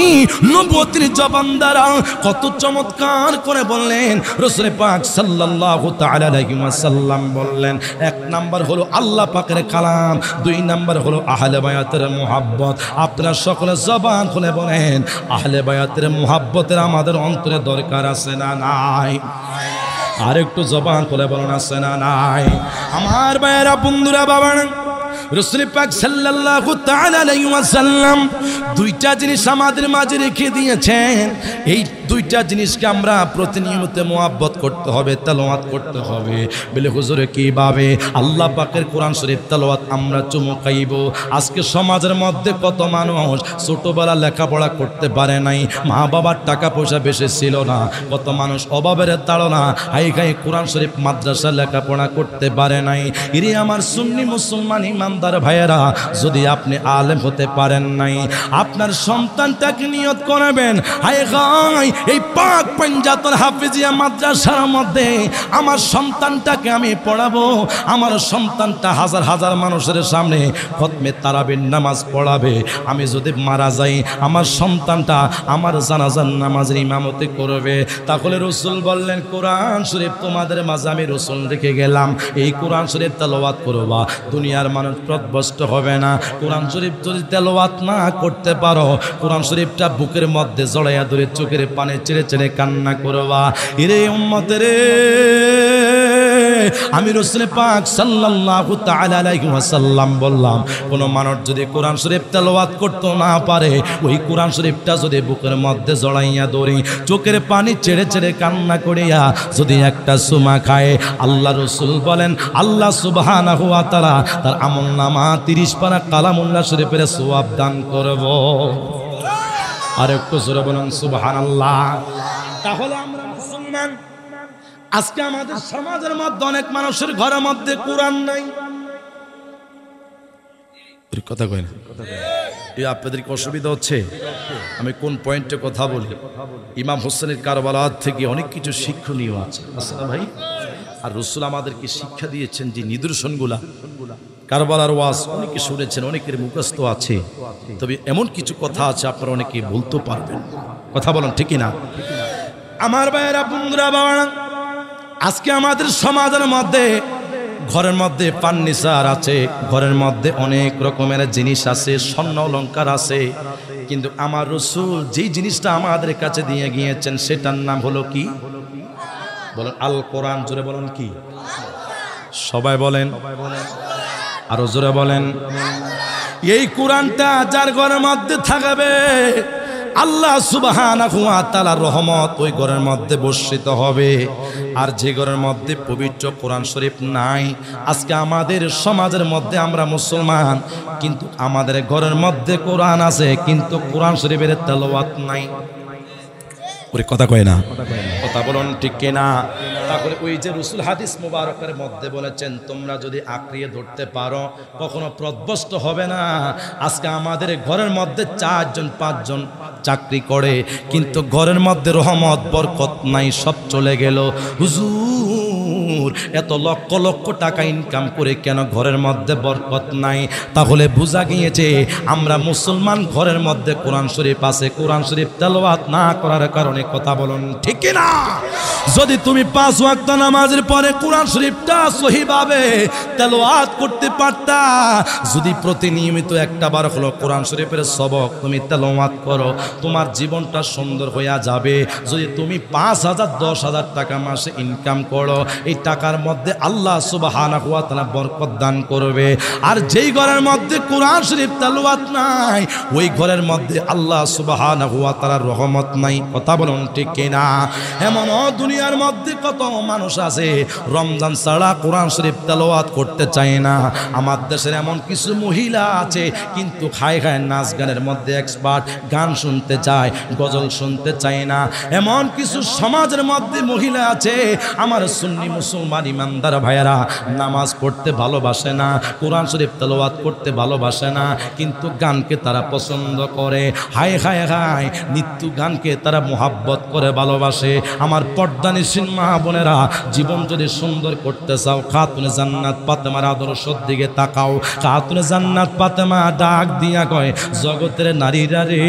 নবুয়তের জবান দ্বারা কত চমৎকার করে বললেন। রাসূল পাক সাল্লাল্লাহু তাআলা আলাইহি ওয়াসাল্লাম বললেন, এক নাম্বার হলো আল্লাহ পাকের কালাম, দুই নাম্বার হলো আহলে বায়াতের মুহাব্বত। আপনারা সকলে জবান খুলে বলেন, আহলে বায়াতের মুহাব্বতের আমাদের অন্তরে দরকার আছে না নাই? আর একটু জবান খুলে বলেন, আছে না নাই? আমার ভাইয়েরা, বন্ধুরা, বাবা, রাসূল পাক সাল্লাল্লাহু তাআলা আলাইহি ওয়াসাল্লাম দুইটা জিনিস আমাদের মাঝে রেখে দিয়েছেন। এই দুইটা জিনিসকে আমরা প্রতিনিয়ত মুহাব্বত করতে হবে, তেলাওয়াত করতে হবে। বলে হুজুর কিভাবে? আল্লাহ পাকের কোরআন শরীফ তেলাওয়াত আমরা চুমুকাইব। আজকে সমাজের মধ্যে কত মানুষ ছোটবেলা লেখাপড়া করতে পারে নাই, মা বাবার টাকা পয়সা বেশি ছিল না, কত মানুষ অভাবের তাড়না হাই খাই কোরআন শরীফ মাদ্রাসা লেখাপড়া করতে পারে নাই। ইরে আমার সুন্নি মুসলমান ইমানদার ভাইয়েরা, যদি আপনি আলেম হতে পারেন নাই, আপনার সন্তানটাকে নিয়ত করাবেন, হায় হায় এই পাক পাঞ্জাতন হাফিজিয়া মাদ্রাসার মধ্যে আমার সন্তানটাকে আমি পড়াবো, আমার সন্তানটা হাজার হাজার মানুষের সামনে খতমে তারাবির নামাজ পড়াবে। আমি যদি মারা যাই আমার সন্তানটা আমার জানাজার নামাজের ইমামতি করবে। তাহলে রাসূল বললেন, কোরআন শরীফ তোমাদের মাঝে আমি রাসূল রেখে গেলাম, এই কোরআন শরীফ তেলাওয়াত করবা, দুনিয়ার মানুষ প্রদভস্ত হবে না। কোরআন শরীফ যদি তেলাওয়াত না করতে পারো, কোরআন শরীফটা বুকের মধ্যে জড়াইয়া ধরে চোখের পানি ছেড়ে ছেড়ে কান্না করবা। এরে উম্মতের, আমি রাসূল পাক সাল্লাল্লাহু তাআলা আলাইহি ওয়াসাল্লাম বললাম, কোন মানুষ যদি কোরআন শরীফ তেলাওয়াত করতে না পারে, ওই কোরআন শরীফটা যদি বুকের মধ্যে জড়াইয়া ধরে চোখের পানি ছেড়ে ছেড়ে কান্না করিয়া যদি একটা সুমা খায়, আল্লাহ রাসূল বলেন আল্লাহ সুবহানাহু ওয়া তাআলা তার আমলনামা 30 পারা কালামুল্লাহ শরীফের সওয়াব দান করব। আর একটু জোরে বলুন সুবহানাল্লাহ। তাহলে আমরা মুসলমান, আজকে আমাদের সমাজের মধ্যে অনেক মানুষের ঘরের মধ্যে কোরআন নাই। কথা কয় না, এই আপনাদেরকে অসুবিধা হচ্ছে। আমি কোন পয়েন্টে কথা বলি? ইমাম হোসেনের কারবালা থেকে অনেক কিছু শিক্ষণীয় আছে ভাই। আর রাসূল আমাদেরকে শিক্ষা দিয়েছেন যে নিদর্শনগুলা, কারবালার ওয়াজ অনেকে শুনেছেন, অনেকের মুখস্থ আছে, তবে এমন কিছু কথা আছে আপনারা অনেকে বলতে পারবেন। কথা বলেন ঠিক না? আমার ভাইয়েরা, বন্ধুরা, বাবারা, আজকে আমাদের সমাজের মধ্যে ঘরের মধ্যে ফার্নিচার আছে, ঘরের মধ্যে অনেক রকমের জিনিস আছে, স্বর্ণ অলংকার আছে, কিন্তু আমার রাসূল যেই জিনিসটা আমাদের কাছে দিয়ে গিয়েছেন সেটার নাম হলো কি? বলেন আল কোরআন। জোরে বলেন কি? সবাই বলেন, আরো জোরে বলেন। এই কোরআনটা যার ঘরের মধ্যে থাকবে, আল্লাহ সুবহানাহু ওয়া তাআলার রহমত ওই ঘরের মধ্যে বর্ষিত হবে। আর যে ঘরের মধ্যে পবিত্র কোরআন শরীফ নাই, আজকে আমাদের সমাজের মধ্যে আমরা মুসলমান, কিন্তু আমাদের ঘরের মধ্যে কোরআন আছে কিন্তু কোরআন শরীফের তেলাওয়াত নাই। কথা কয় না? কথা বলুন ঠিক কিনা? তাহলে ওই যে রাসূল হাদিস মুবারকের মধ্যে বলেছেন, তোমরা যদি আঁকড়িয়ে ধরতে পারো কখনো প্রদভস্ত হবে না। আজকে আমাদের ঘরের মধ্যে 4 জন 5 জন চাকরি করে, কিন্তু ঘরের মধ্যে রহমত বরকত নাই, সব চলে গেল। হুজুর এত লক্ষ লক্ষ টাকা ইনকাম করে কেন ঘরের মধ্যে বরকত নাই? তাহলে বোঝা গিয়েছে আমরা মুসলমান, ঘরের মধ্যে কোরআন শরীফ আছে, কোরআন শরীফ তেলাওয়াত না করার কারণে। কথা বলুন ঠিক না? যদি তুমি 5 ওয়াক্ত নামাজের পরে কোরআন শরীফটা সহিভাবে তেলাওয়াত করতে পারতা, যদি প্রতিনিয়মিত একটা বার হলো কোরআন শরীফের সবক তুমি তেলাওয়াত করো, তোমার জীবনটা সুন্দর হয়ে যাবে। যদি তুমি 5,000 10,000 টাকা মাসে ইনকাম করো, এই টাকার মধ্যে আল্লাহ সুবহানাহু ওয়া তাআলা বরকত দান করবে। আর যেই ঘরের মধ্যে কোরআন শরীফ তেলাওয়াত নাই, ওই ঘরের মধ্যে আল্লাহ সুবহানাহু ওয়া তাআলার রহমত নাই। কথা বলুন ঠিক কিনা? এমন দুনিয়ার মধ্যে কত মানুষ আছে রমজান ছাড়া কোরআন শরীফ তেলাওয়াত করতে চায় না। আমার দেশের এমন কিছু মহিলা আছে কিন্তু খায় খায় নাচ গানের মধ্যে এক্সপার্ট, গান শুনতে চায়, গজল শুনতে চায় না। এমন কিছু সমাজের মধ্যে মহিলা আছে, আমার সুন্নি মুসলমান ইমানদার ভাইয়েরা, নামাজ পড়তে ভালোবাসে না, কোরআন শরীফ তেলাওয়াত করতে ভালোবাসে না, কিন্তু গানকে তারা পছন্দ করে। হায় হায় হায়, নিত্য গানকে তারা মোহাব্বত করে ভালোবাসে। আমার পর্দানিসীন মা বোনেরা, জীবন যদি সুন্দর করতে চাও, খাতুনে জান্নাত ফাতেমার আদর্শের দিকে তাকাও। খাতুনে জান্নাত ফাতেমা ডাক দিয়া কয়, জগতের নারীরা রে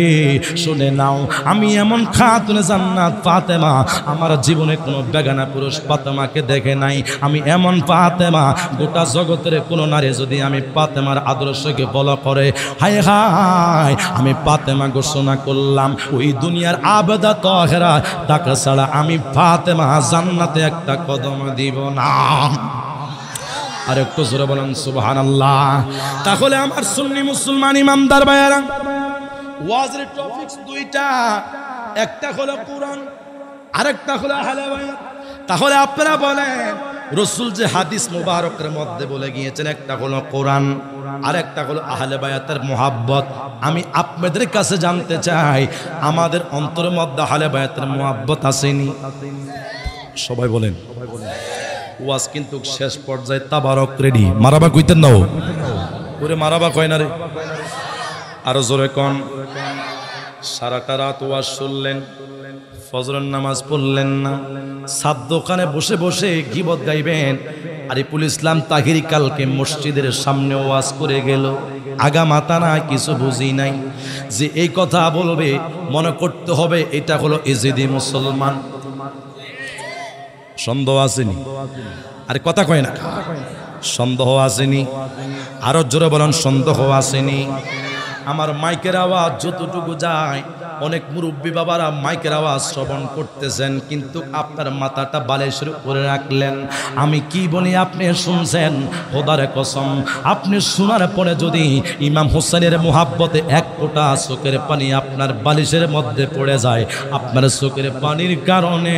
শুনে নাও, আমি এমন খাতুনে জান্নাত ফাতেমা, আমার জীবনে কোনো বেগানা পুরুষ ফাতেমাকে দেখে নাই। আমি এমন ফাতেমা, গোটা জগতের কোনো নারী যদি আমি ফাতেমার আদর্শকে ফলো করে, হায় হায়, আমি ফাতেমা ঘোষণা করলাম ওই দুনিয়ার আবেদা তাহেরা, তাকে ছাড়া আমি ফাতেমা জান্নাতে একটা কদম দিব না। আর একটু জোরে বলেন সুবহানাল্লাহ। তাহলে আমার সুন্নি মুসলমান ইমানদার ভাইয়েরা, ওয়াজের টপিকস 2টা, একটা হলো কোরআন, আরেকটা হলো আহলে বায়াত। তাহলে আপনারা বলেন, রাসূল যে হাদিস মুবারকের মধ্যে বলে গিয়েছেন, একটা হলো কোরআন, আরেকটা হলো আহলে বায়াতের মুহাব্বত। আমি আপনাদের কাছে জানতে চাই, আমাদের অন্তরের মধ্যে আহলে বায়াতের মুহাব্বত আসেনি? সবাই বলেন। ওয়াজ কিন্তু শেষ পর্যায়ে তাবারক রেডি, মারাবা কইতেন না? ওরে মারাবা কয় না রে। আরো জোরে কোন। সারাটা রাত ওয়াজ শুনলেন, ফজরের নামাজ পড়লেন না, সাত দোকানে বসে বসে গীবত গাইবেন। আরিফুল ইসলাম তাহিরি কালকে মসজিদের সামনে ওয়াজ করে গেল, আগা মাথা না কিছু বুঝি নাই, যে এই কথা বলবে মনে করতে হবে এটা হলো ইজিদি মুসলমান। সন্দেহ আসেনি? আরে কথা কয় না, সন্দেহ আসেনি? আরো জোরে বলেন, সন্দেহ আসেনি? আমার মাইকের আওয়াজ যতটুকু যায়, অনেক মুরব্বী বাবারা মাইকের আওয়াজ শ্রবণ করতেছেন, কিন্তু আপনার মাথাটা বালিশের উপরে রাখলেন। আমি কি বলি আপনি শুনছেন? খোদার কসম, আপনি শোনার পরে যদি ইমাম হোসেনের মুহাব্বতে এক ফোঁটা চোখের পানি আপনার বালিশের মধ্যে পড়ে যায়, আপনার চোখের পানির কারণে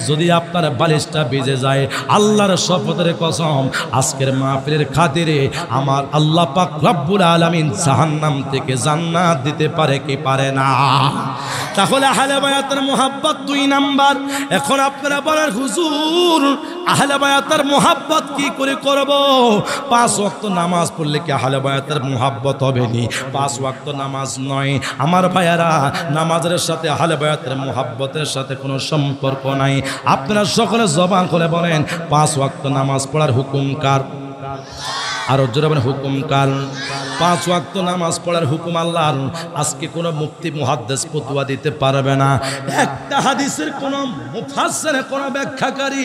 যদি আপনার বালিশটা ভিজে যায়, আল্লাহর শপথের কসম, আজকের মাহফিলের খাতিরে আমার আল্লাহ পাক রব্বুল আলামিন জাহান্নাম থেকে জান্নাত দিতে পারে কি পারে না? তাহলে আহলে বায়াতের মুহাব্বত 2 নাম্বার। এখন আপনারা বলেন, হুজুর আহলে বায়াতের মুহাব্বত কি করে করব? 5 ওয়াক্ত নামাজ পড়লে কি আহলে বায়াতের মুহাব্বত হবে নি? 5 ওয়াক্ত নামাজ নয় আমার ভাইয়ারা, নামাজের সাথে আহলে বায়াতের মুহাব্বতের সাথে কোনো সম্পর্ক নাই। আপনারা সকলে জবান করে বলেন, 5 ওয়াক্ত নামাজ পড়ার হুকুম কার? আরো জোরে বলেন, হুকুম কার? 5 ওয়াক্ত নামাজ পড়ার হুকুম আল্লাহর। আজকে কোনো মুফতি মুহাদ্দিস ফতোয়া দিতে পারবে না, একটা হাদিসের কোনো মুফাসসির কোনো ব্যাখ্যাকারী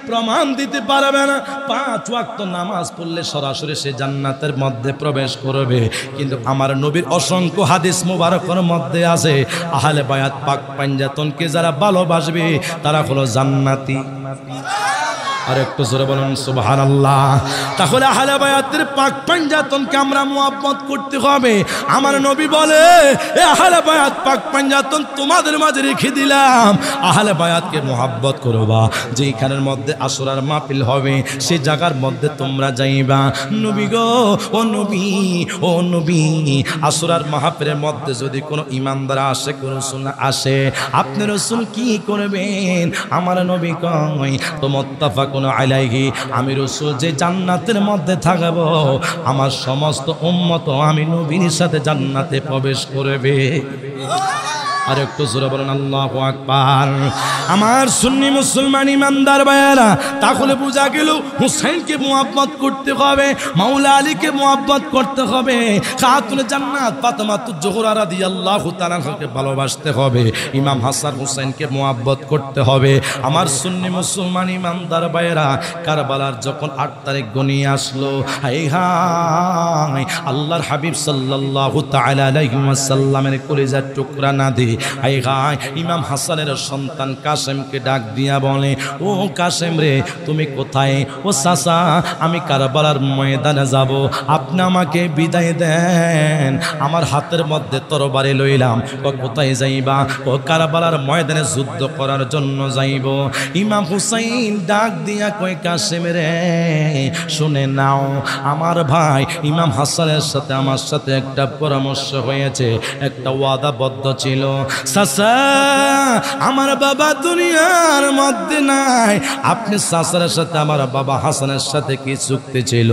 প্রমাণ দিতে পারবে না। 5 ওয়াক্ত নামাজ পড়লে সরাসরি সে জান্নাতের মধ্যে প্রবেশ করবে। কিন্তু আমার নবীর অসংখ্য হাদিস মুবারকের মধ্যে আছে, আহলে বায়াত পাক পাঞ্জাতনকে যারা ভালোবাসবে তারা হলো জান্নাতি। আর একটু জোরে বলুন সুবহানাল্লাহ। তাহলে আহলে বায়াতের পাক পাঞ্জাতনকে আমরা মুহাব্বত করতে হবে। আমার নবী বলে, এ আহলে বায়াত পাক পাঞ্জাতন তোমাদের মাঝে রেখে দিলাম, আহলে বায়াতকে মুহাব্বত করবা। যেখানের মধ্যে আসরার মাহফিল হবে সেই জায়গার মধ্যে তোমরা যাইবা। নবী গো, ও নবী, ও নবী, আসরার মাহফিলের মধ্যে যদি কোনো ইমানদার আসে, কোনো রাসূল আসে, আপনি রাসূল কি করবেন? আমার নবী কয়, তো মুত্তাফাক আলাইহি, আমি রাসূল যে জান্নাতের মধ্যে থাকব, আমার সমস্ত উম্মত আমি নবীর সাথে জান্নাতে প্রবেশ করবে। আর একটু জোরে বলেন আল্লাহু আকবার। আমার সুন্নি মুসলমান ইমানদার ভাইয়েরা, তাহলে বোঝা গেল হুসাইনকে মুহাব্বত করতে হবে, মাওলা আলীকে মুহাব্বত করতে হবে, খাতুনে জান্নাত ফাতেমাতুজ জোহরা রাদিয়াল্লাহু তাআলাকে ভালোবাসতে হবে, ইমাম হাসান হুসাইনকে মুহাব্বত করতে হবে। আমার সুন্নি মুসলমান ইমানদার ভাইয়েরা, কারবালার যখন 8 তারিখ গনিয়ে আসলো, হায় হায়, আল্লাহর হাবিব সাল্লাল্লাহু তাআলা আলাইহি ওয়াসাল্লামের কলিজার টুকরা না দিয়ে হায় হায় ইমাম হাসানের সন্তান কাসেমকে ডাক দিয়া বলে, ও কাসেম রে, তুমি কোথায়? ও চাচা, আমি কারবালার ময়দানে যাব, আপনি আমাকে বিদায় দেন, আমার হাতের মধ্যে তরবারি লইলাম। ও কোথায় যাইবা? ও কারবালার ময়দানে যুদ্ধ করার জন্য যাইব। ইমাম হুসাইন ডাক দিয়া কই, কাসেম রে, শুনে নাও, আমার ভাই ইমাম হাসানের সাথে আমার সাথে একটা পরামর্শ হয়েছে, একটা ওয়াদাবদ্ধ ছিল। চাচা, আমার বাবা দুনিয়ার মধ্যে নাই, আপনি চাচার সাথে আমার বাবা হাসানের সাথে কি চুক্তি ছিল?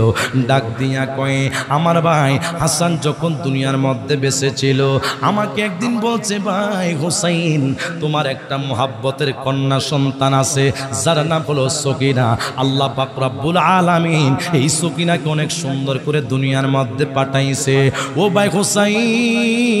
ডাক দিয়া কয়ে, আমার ভাই হাসান যখন দুনিয়ার মধ্যে বেঁচে ছিল, আমাকে একদিন বলছে, ভাই হুসাইন, তোমার একটা মুহাব্বতের কন্যা সন্তান আছে, যার নাম হলো সকিনা। আল্লাহ পাক রব্বুল আলামিন এই সকিনাকে অনেক সুন্দর করে দুনিয়ার মধ্যে পাঠাইছে। ও ভাই হুসাইন,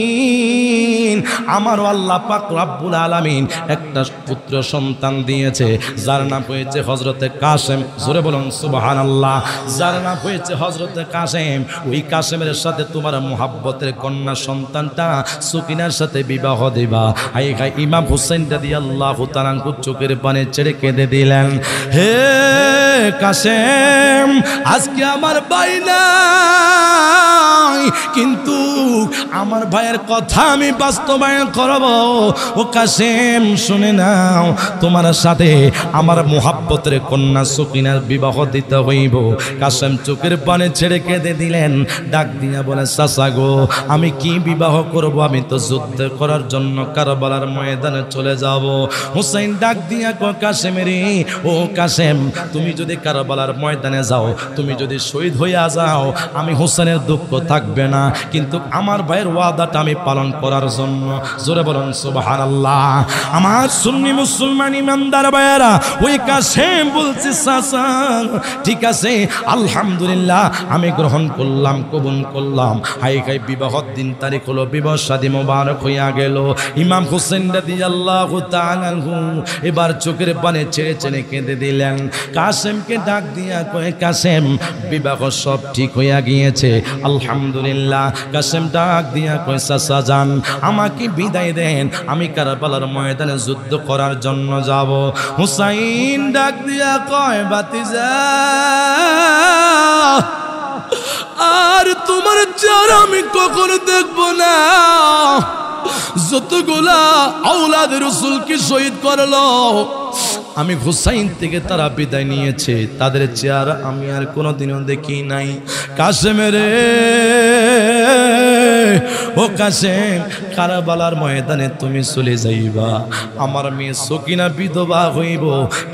আমারও আল্লাহ পাক রব্বুল আলামিন একটা পুত্র সন্তান দিয়েছে, যার নাম হয়েছে হযরতে কাসেম। জোরে বলুন সুবহানাল্লাহ। যার নাম হয়েছে হযরতে কাসেম। ওই কাসেমের সাথে তোমার মুহাব্বতের কন্যা সন্তানটা সুকিনার সাথে বিবাহ দিবা। হাই হাই, ইমাম হুসাইন রাদিয়াল্লাহু তাআলা চোখের পানি ছেড়ে কেঁদে দিলেন, হে কাসেম, আজকে আমার ভাই নাই, কিন্তু আমার ভাইয়ের কথা আমি বাস্তবায়ন করব। ও কাসেম, শুনে নাও, তোমার সাথে আমার মুহাব্বতের কন্যা সকিনার বিবাহ দিতে হইব। কাসেম চোখের পানি ছেড়ে কেঁদে দিলেন, ডাক দিয়া বলে, চাচা গো, আমি কি বিবাহ করব? আমি তো যুদ্ধ করার জন্য কারবালার ময়দানে চলে যাব। হুসাইন ডাক দিয়া কয়, কাসেম রে, ও কাসেম, তুমি যদি কারবালার ময়দানে যাও, তুমি যদি শহীদ হইয়া যাও, আমি হুসাইনের দুঃখ থাকবে থাকবে না, কিন্তু আমার ভাইয়ের ওয়াদাটা আমি পালন করার জন্য। জোরে বলুন সুবহানাল্লাহ। আমার সুন্নি মুসলমান ইমানদার ভাইয়েরা, ওই কাসেম বলছে চাচা ঠিক আছে আলহামদুলিল্লাহ আমি গ্রহণ করলাম, কবুল করলাম। হাই হাই বিবাহর দিন তারিখ হলো, বিবাহ শাদী মোবারক হইয়া গেল। ইমাম হোসেন রাদিয়াল্লাহু তাআলা এবার চোখের পানি ছেড়ে ছেড়ে কেঁদে দিলেন। কাসেমকে ডাক দিয়া কয়ে কাসেম বিবাহ সব ঠিক হইয়া গিয়েছে আলহামদুলিল্লাহ। কাসেম ডাক দিয়া কয়ে চাচা যান আমাকে বিদায় দেন, আমি কারবালার ময়দানে যুদ্ধ করার জন্য যাব। হুসাইন ডাক দিয়া কয় বাতিজা আর তোমার চেহারা আমি কখনো দেখবো না। যতগুলা আওলাদ রাসূলকে শহীদ করলো আমি হুসাইন থেকে তারা বিদায় নিয়েছে, তাদের চেহারা আমি আর কোনোদিনও দেখি নাই। কাসেমের ও কাসেম কারবালার ময়দানে তুমি চলে যাইবা, আমার মেয়ে সকিনা বিধবা হইব।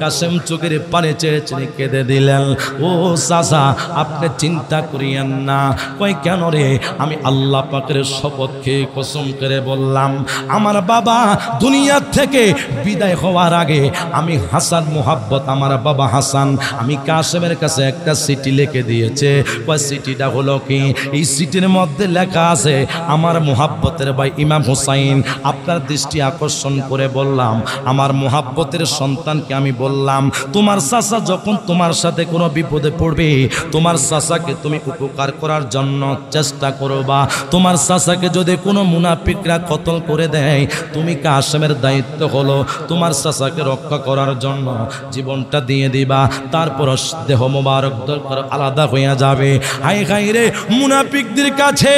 কাসেম চোখের পানি চেড়ে চেড়ে কেঁদে দিলেন। ও চাচা আপনি চিন্তা করিয়েন না। কই কেন রে? আমি আল্লাহ পাকের শপথ খেয়ে কসম করে বললাম আমার বাবা দুনিয়া থেকে বিদায় হওয়ার আগে আমি হাসান মোহাব্বত, আমার বাবা হাসান আমি কাসেমের কাছে একটা চিঠি লিখে দিয়েছে। কই চিঠিটা হলো কি? এই চিঠির মধ্যে লেখা আছে আমার মোহাব্বতের ভাই ইমাম হুসাইন, আপনার দৃষ্টি আকর্ষণ করে বললাম আমার মোহাব্বতের সন্তানকে আমি বললাম তোমার চাচা যখন তোমার সাথে কোনো বিপদে পড়বে তোমার চাচাকে তুমি উপকার করার জন্য চেষ্টা করবা। তোমার চাচাকে যদি কোনো মুনাফিকরা কতল করে দেয় তুমি কাসেমের দায়িত্ব হলো তোমার চাচাকে রক্ষা করার জন্য জীবনটা দিয়ে দিবা, তারপর দেহ মোবারক দরকার আলাদা হইয়া যাবে। হাই হাই রে মুনাফিকদের কাছে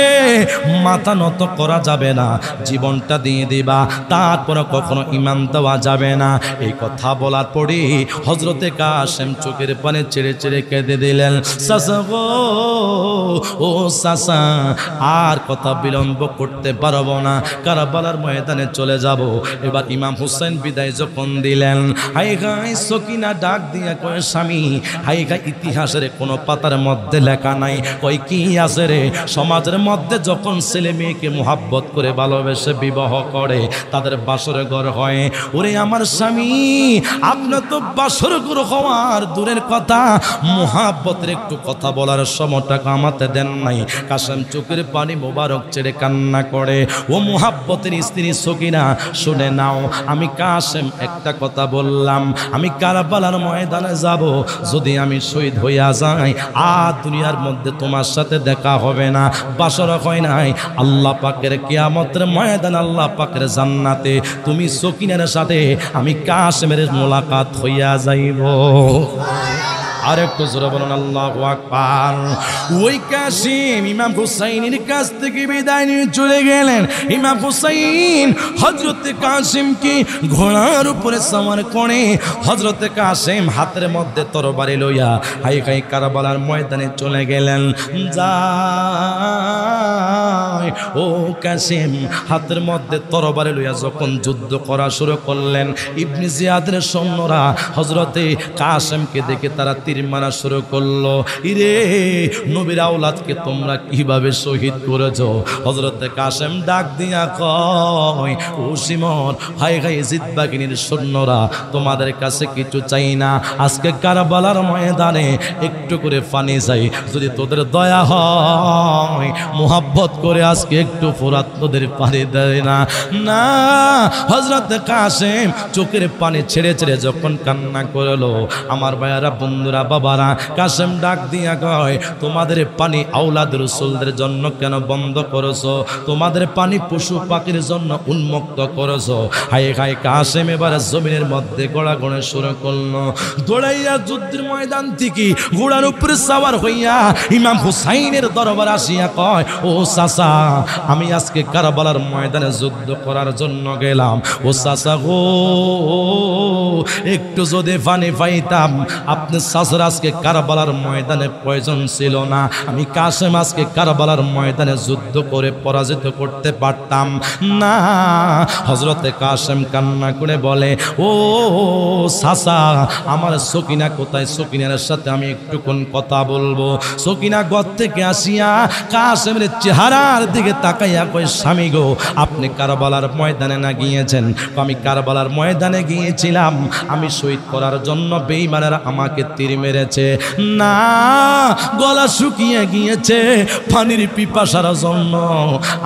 মাথা নত করা যাবে না, জীবনটা দিয়ে দিবা, তারপর কখনো ঈমান দেওয়া যাবে না। এই কথা বলার পরে হযরতে কাসেম চোখের পানি ছেড়ে ছেড়ে কেঁদে দিলেন। চাচা গো ও চাচা আর কথা বিলম্ব করতে পারবো না, কারবালার ময়দানে চলে যাব। এবার ইমাম হুসাইন বিদায় যখন দিলেন হাই গাই সকিনা ডাক দিয়া কয় স্বামী হাই গাই ইতিহাসের কোনো পাতার মধ্যে লেখা নাই। কই কি আছে রে? সমাজের মধ্যে যখন ছেলে মেয়েকে মোহাব্বত করে ভালোবেসে বিবাহ করে তাদের বাসর ঘর হয়। ওরে আমার স্বামী আপনার তো বাসর ঘর হওয়ার দূরের কথা, মোহাব্বতের একটু কথা বলার সময়টা কামাতে দেন নাই। কাসেম চোখের পানি মোবারক ছেড়ে কান্না করে। ও মোহাব্বতের স্ত্রী সকিনা শুনে নাও, আমি কাসেম একটা কথা বললাম, আমি কারবালার ময়দানে যাব, যদি আমি শহীদ হইয়া যাই আর দুনিয়ার মধ্যে তোমার সাথে দেখা হবে না, বাসর হয় নাই, আল্লাহ পাকের কিয়ামতের ময়দান আল্লাহ পাকের জান্নাতে তুমি সকিনার সাথে আমি কাসেমের মোলাকাত হইয়া যাইব। আর একটু জোরে বলুন আল্লাহু আকবার। ওই কাসেম ইমাম হুসাইনের কাছ থেকে বিদায় নিয়ে চলে গেলেন। ইমাম হুসাইন হযরতে কাসেমকে ঘোড়ার উপরে সওয়ার করে হযরতে কাসেম হাতের মধ্যে তরবারি লইয়া হাই হাই কারবালার ময়দানে চলে গেলেন। যায় ও কাসেম হাতের মধ্যে তরবারি লইয়া যখন যুদ্ধ করা শুরু করলেন ইবনে জিয়াদের সৈন্যরা হযরতে কাসেমকে দেখে তারা তীর মারা শুরু করলো। ইরে নবীর আওলাদকে তোমরা কিভাবে শহীদ করেছো? হযরতে কাসেম ডাক দিয়া কয় ও সিমন হাই হাই জিদ বাহিনীর সৈন্যরা তোমাদের কাছে কিছু চাই না, আজকে কারবালার ময়দানে একটু করে পানি চাই, যদি তোদের দয়া হয় মোহাব্বত করে আজকে একটু ফোরাত তোদের পানি দেয় না। না হযরতে কাসেম চোখের পানি ছেড়ে ছেড়ে যখন কান্না করলো আমার ভাইয়ারা বন্ধুরা বাবারা কাসেম ডাক দিয়া কয় তোমাদের পানি আওলাদ রাসূলদের জন্য কেন বন্ধ করেছো? তোমাদের পানি পশু পাখির জন্য উন্মুক্ত করেছো। হাই হাই কাসেম এবার জমিনের মধ্যে গোড়াগড়ে শুরু করলো। দৌড়াইয়া যুদ্ধের ময়দান থেকে ঘোড়ার উপরে সওয়ার হইয়া ইমাম হুসাইনের দরবার আসিয়া কয় ও চাচা আমি আজকে কারবালার ময়দানে যুদ্ধ করার জন্য গেলাম। ও চাচা গো একটু যদি পানি পাইতাম আপনি চাচার আজকে কারবালার ময়দানে প্রয়োজন ছিল না, আমি কাসেম আজকে কারবালার ময়দানে যুদ্ধ করে পরাজিত করতে পারতাম না। হযরতে কাসেম কান্না করে বলে, ও চাচা আমার সকিনা কোথায়? সকিনার সাথে আমি একটুক্ষণ কথা বলবো। সকিনা ঘর থেকে আসিয়া কাসেমের চেহারার দিকে তাকাইয়া কয়, স্বামী গো আপনি কারবালার ময়দানে না গিয়েছেন? আমি কারবালার ময়দানে গিয়েছিলাম, আমি শহীদ করার জন্য বেঈমানেরা আমাকে তীর মেরেছে। না, গলা শুকিয়ে গিয়েছে পানির পিপাসার জন্য।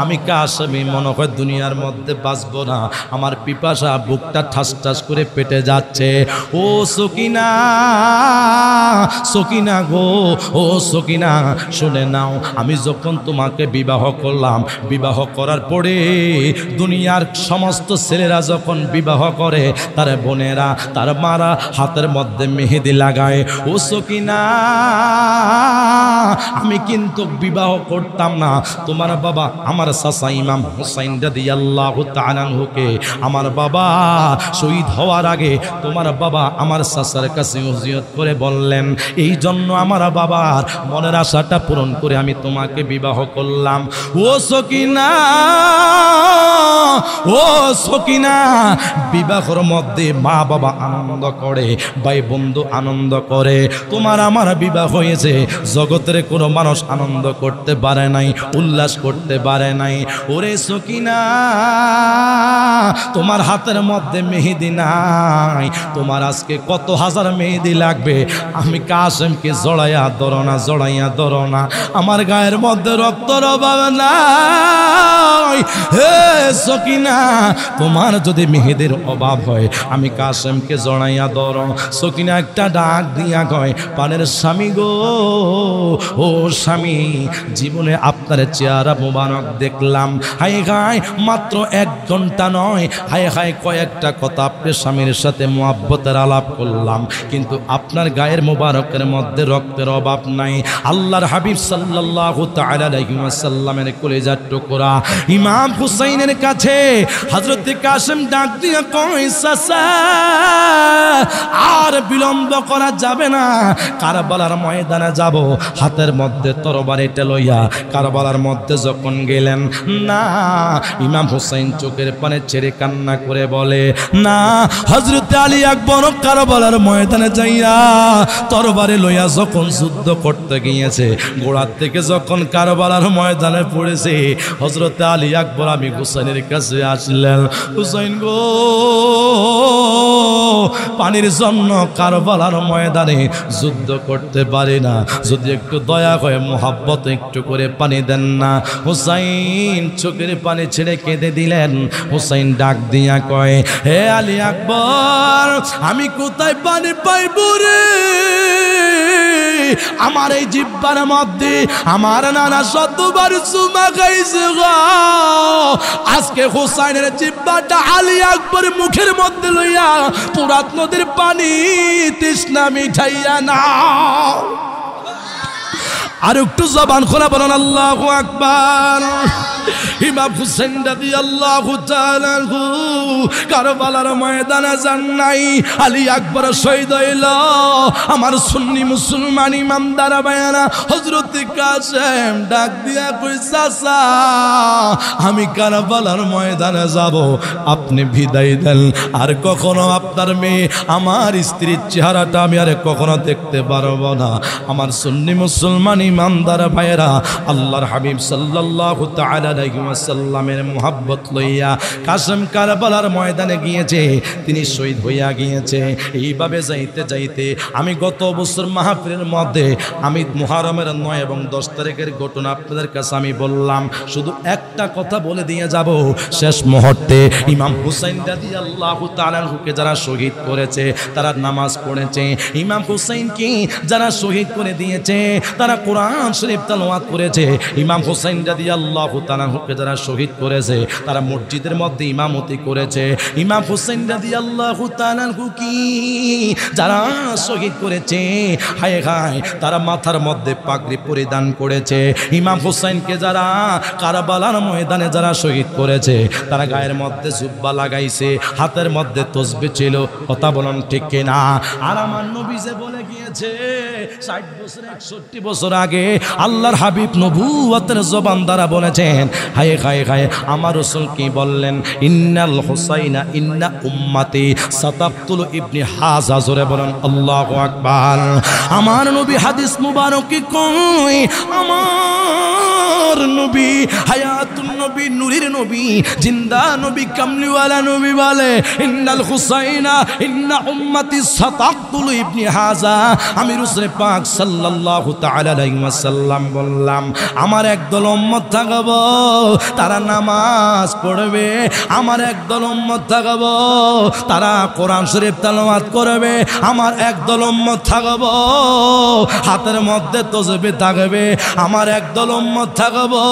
আমি কাসেমি মনে হয় দুনিয়ার মধ্যে বাঁচব না, আমার পিপাসা বুকটা ঠাস ঠাস করে পেটে যাচ্ছে। ও সকিনা, সকিনা গো, ও সকিনা শুনে নাও, আমি যখন তোমাকে বিবাহ করলাম, বিবাহ করার পরে দুনিয়ার সমস্ত ছেলেরা যখন বিবাহ করে তার বোনেরা তার মারা হাতের মধ্যে মেহেদি লাগায়। ও সকিনা, আমি কিন্তু বিবাহ করতাম না। তোমার বাবা আমার চাচা ইমাম হুসাইন রাদিয়াল্লাহু তাআলা আনহুকে আমার বাবা শহীদ হওয়ার আগে তোমার বাবা আমার চাচার কাছে ওসিয়ত করে বললেন, এই জন্য আমার বাবার মনের আশাটা পূরণ করে আমি তোমাকে বিবাহ করলাম। ও সকিনা, ও সকিনা, বিবাহের মধ্যে মা বাবা আনন্দ করে, ভাই বন্ধু আনন্দ করে, তোমার আমার বিবাহ হয়েছে, জগতের কোনো মানুষ আনন্দ করতে পারে নাই, উল্লাস করতে পারে নাই। ওরে সকিনা, তোমার হাতের মধ্যে মেহেদি নাই, তোমার আজকে কত হাজার মেহেদি লাগবে। আমি কাসেমকে জড়াইয়া ধরো না, জড়াইয়া ধরো না, আমার গায়ের মধ্যে রক্তর অভাব নাই। হে সকিনা, তোমার যদি মেহেদির অভাব হয় আমি কাসেমকে জড়াইয়া ধরো। সকিনা একটা ডাক দিয়া কয়, পানের স্বামী গো, ও স্বামী, জীবনে আপনার চেহারা মোবারক দেখলাম, হায় হায় মাত্র 1 ঘন্টা নয়, হায় হায় কয়েকটা কথা আপনার স্বামীর সাথে মুহাব্বতের আলাপ করলাম, কিন্তু আপনার গায়ের মোবারকের মধ্যে রক্তের অভাব নাই। আল্লাহর হাবিব সাল্লাল্লাহু তাআলা আলাইহি ওয়াসাল্লামের কলিজার টুকরা ইমাম হুসাইনের কাছে হযরত কাসেম ডাক দিয়ে কয়, চাচা আর বিলম্ব করা যাবে না, কারবালার ময়দানে যাব। হাতের মধ্যে তরবারিটা লইয়া কারবালার মধ্যে যখন গেলেন, না, ইমাম হুসাইন চোখের পানে ছেড়ে কান্না করে বলে, না, হযরত আলী আকবর কারবালার ময়দানে যাইয়া তরবারি লইয়া যখন যুদ্ধ করতে গিয়েছে, গোড়ার থেকে যখন কারবালার ময়দানে পড়েছে, হযরত আলী আকবর আমি হুসাইনের কাছে আসলেন, হুসাইন গো, পানির জন্য কারবালার ময়দানে যুদ্ধ করতে পারি না, যদি একটু দয়া করে মোহাব্বত একটু করে পানি দেন না। হুসাইন চোখের পানি ছেড়ে কেঁদে দিলেন। হুসাইন ডাক দিয়া কয়, হে আলী আকবর, আমি কোথায় পানি পাইব রে? আমার এই জিহ্বার মধ্যে আমার নানা শতবার চুমা খাইছে গো। আজকে হুসাইনের জিহ্বাটা আলী আকবর মুখের মধ্যে লইয়া পুরাত নদীর পানি তৃষ্ণা মিঠাইয়া নাও। আর একটু জবান খোলা বলেন আল্লাহু আকবার। ইমাম হুসাইন রাদিয়াল্লাহু তাআলা আনহু কারবালার ময়দানে যান নাই, আলী আকবর শহীদ হইল। আমার সুন্নি মুসলমান ইমানদার ভাইয়েরা, হযরত কাসেম ডাক দিয়া কই, চাচা আমি কারবালার ময়দানে যাব, আপনি বিদায় দেন, আর কখনো আপনার মেয়ে আমার স্ত্রীর চেহারাটা আমি আর কখনো দেখতে পারবো না। আমার সুন্নি মুসলমান ইমানদার ভাইয়েরা, আল্লাহর হাবিব সাল্লাল্লাহু তাআলা আলাইহি ওয়াসাল্লামের মুহাব্বত লইয়া কাসেম কারবালার ময়দানে গিয়েছে, তিনি শহীদ হইয়া গিয়েছে। এইভাবে যাইতে যাইতে আমি গত বছর মাহফিলের মধ্যে আমি মুহররমের 9 এবং 10 তারিখের ঘটনা আপনাদের কাছে আমি বললাম, শুধু একটা কথা বলে দিয়ে যাব, শেষ মুহূর্তে ইমাম হুসাইন রাদিয়াল্লাহু তাআলা আনহুকে যারা শহীদ করেছে, তারা নামাজ পড়েছে, ইমাম হুসাইনকে যারা শহীদ করে দিয়েছে, তারা কোরআন শরীফ তেলাওয়াত করেছে, ইমাম হুসাইন রাদিয়াল্লাহু তাআলা আনহুকে যারা শহীদ করেছে তারা মসজিদের মধ্যে ইমামতি করেছে। ইমাম হুসাইন রাদিয়াল্লাহু তাআলা আনহু কি যারা শহীদ করেছে, হায় হায়, তারা মাথার মধ্যে পাগড়ি পরিধান করেছে। ইমাম হুসাইনকে যারা কারবালার ময়দানে যারা শহীদ করেছে তারা গায়ের মধ্যে জুব্বা লাগাইছে, হাতের মধ্যে তসবিহ ছিল। কথা বলুন ঠিক কিনা? আর আমার নবী যে বলে গিয়েছে 60 বছর 61 বছর আগে আল্লাহর হাবিব নবুয়তের জবান দ্বারা বলেছেন, হায় হায় হায়, আমার রাসূল কি বললেন? ইন্নাল হুসাইনা ইন্না উম্মতি সাতাকতুল ইবনে হাজা। জোরে বলেন আল্লাহু আকবার। আমার নবী হাদিস মুবারক কি কই, আমার নবী হায়াতুন নবী, নূরের নবী, জিন্দা নবী, কামলিওয়ালা নবী বলে ইন্নাল হুসাইনা ইন্না উম্মতি সাতাকতুল ইবনে হাজা। আমি রাসূল পাক সাল্লাল্লাহু তাআলা আলাইহি ওয়াসাল্লাম বললাম, আমার একদল উম্মত থাকবো তারা নামাজ পড়বে, আমার একদল উম্মত থাকবো তারা কোরআন শরীফ তেলাওয়াত করবে, আমার একদল উম্মত থাকবো হাতের মধ্যে তাসবিহ থাকবে, আমার একদল উম্মত থাকবো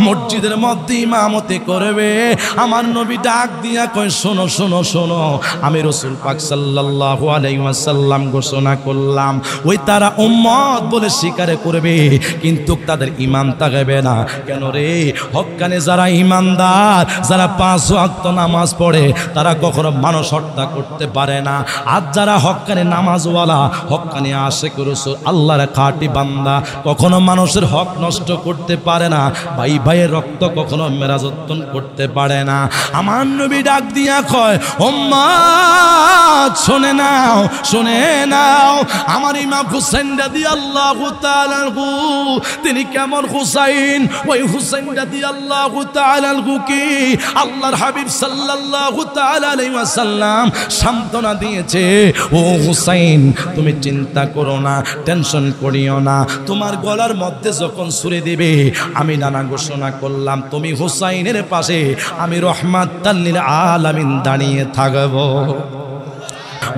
মসজিদের মধ্যে ইমামতি করবে। আমার নবী ডাক দিয়া কয়, শোনো শোনো শোনো, আমি রাসূল পাক সাল্লাল্লাহু আলাইহি ওয়াসাল্লাম ঘোষণা করলাম, ওই তারা উম্মত বলে স্বীকার করবে কিন্তু তাদের ঈমান থাকবে না। কেন রে? হক্কানে যারা ঈমানদার, যারা 5 ওয়াক্ত নামাজ পড়ে তারা কখনো মানুষ হত্যা করতে পারে না। আর যারা হক্কানে নামাজওয়ালা, হক্কানে আশিক রাসূল, আল্লাহর খাঁটি বান্দা, কখনো মানুষের হক নষ্ট করতে পারে না, ভাই ভাইয়ের রক্ত কখনো মেরাজত্তন করতে পারে না। আমার নবী ডাক দিয়া কয়, উম্মত শুনে নাও, শুনে নাও, আমার ইমাম হুসাইন রাদিয়াল্লাহু তাআলা আনহু তিনি কেমন হুসাইন, ওই হুসাইন রাদিয়াল্লাহু তাআলা আনহু কি আল্লাহর হাবিব সাল্লাল্লাহু তাআলা আলাইহি ওয়াসাল্লাম সান্ত্বনা দিয়েছে, ও হুসাইন তুমি চিন্তা করো না, টেনশন করিও না, তোমার গলার মধ্যে যখন ছুরি দিবে আমি নানা ঘোষণা করলাম, তুমি হুসাইনের পাশে আমি রহমাতাল লিল আলামিন দাঁড়িয়ে থাকবো।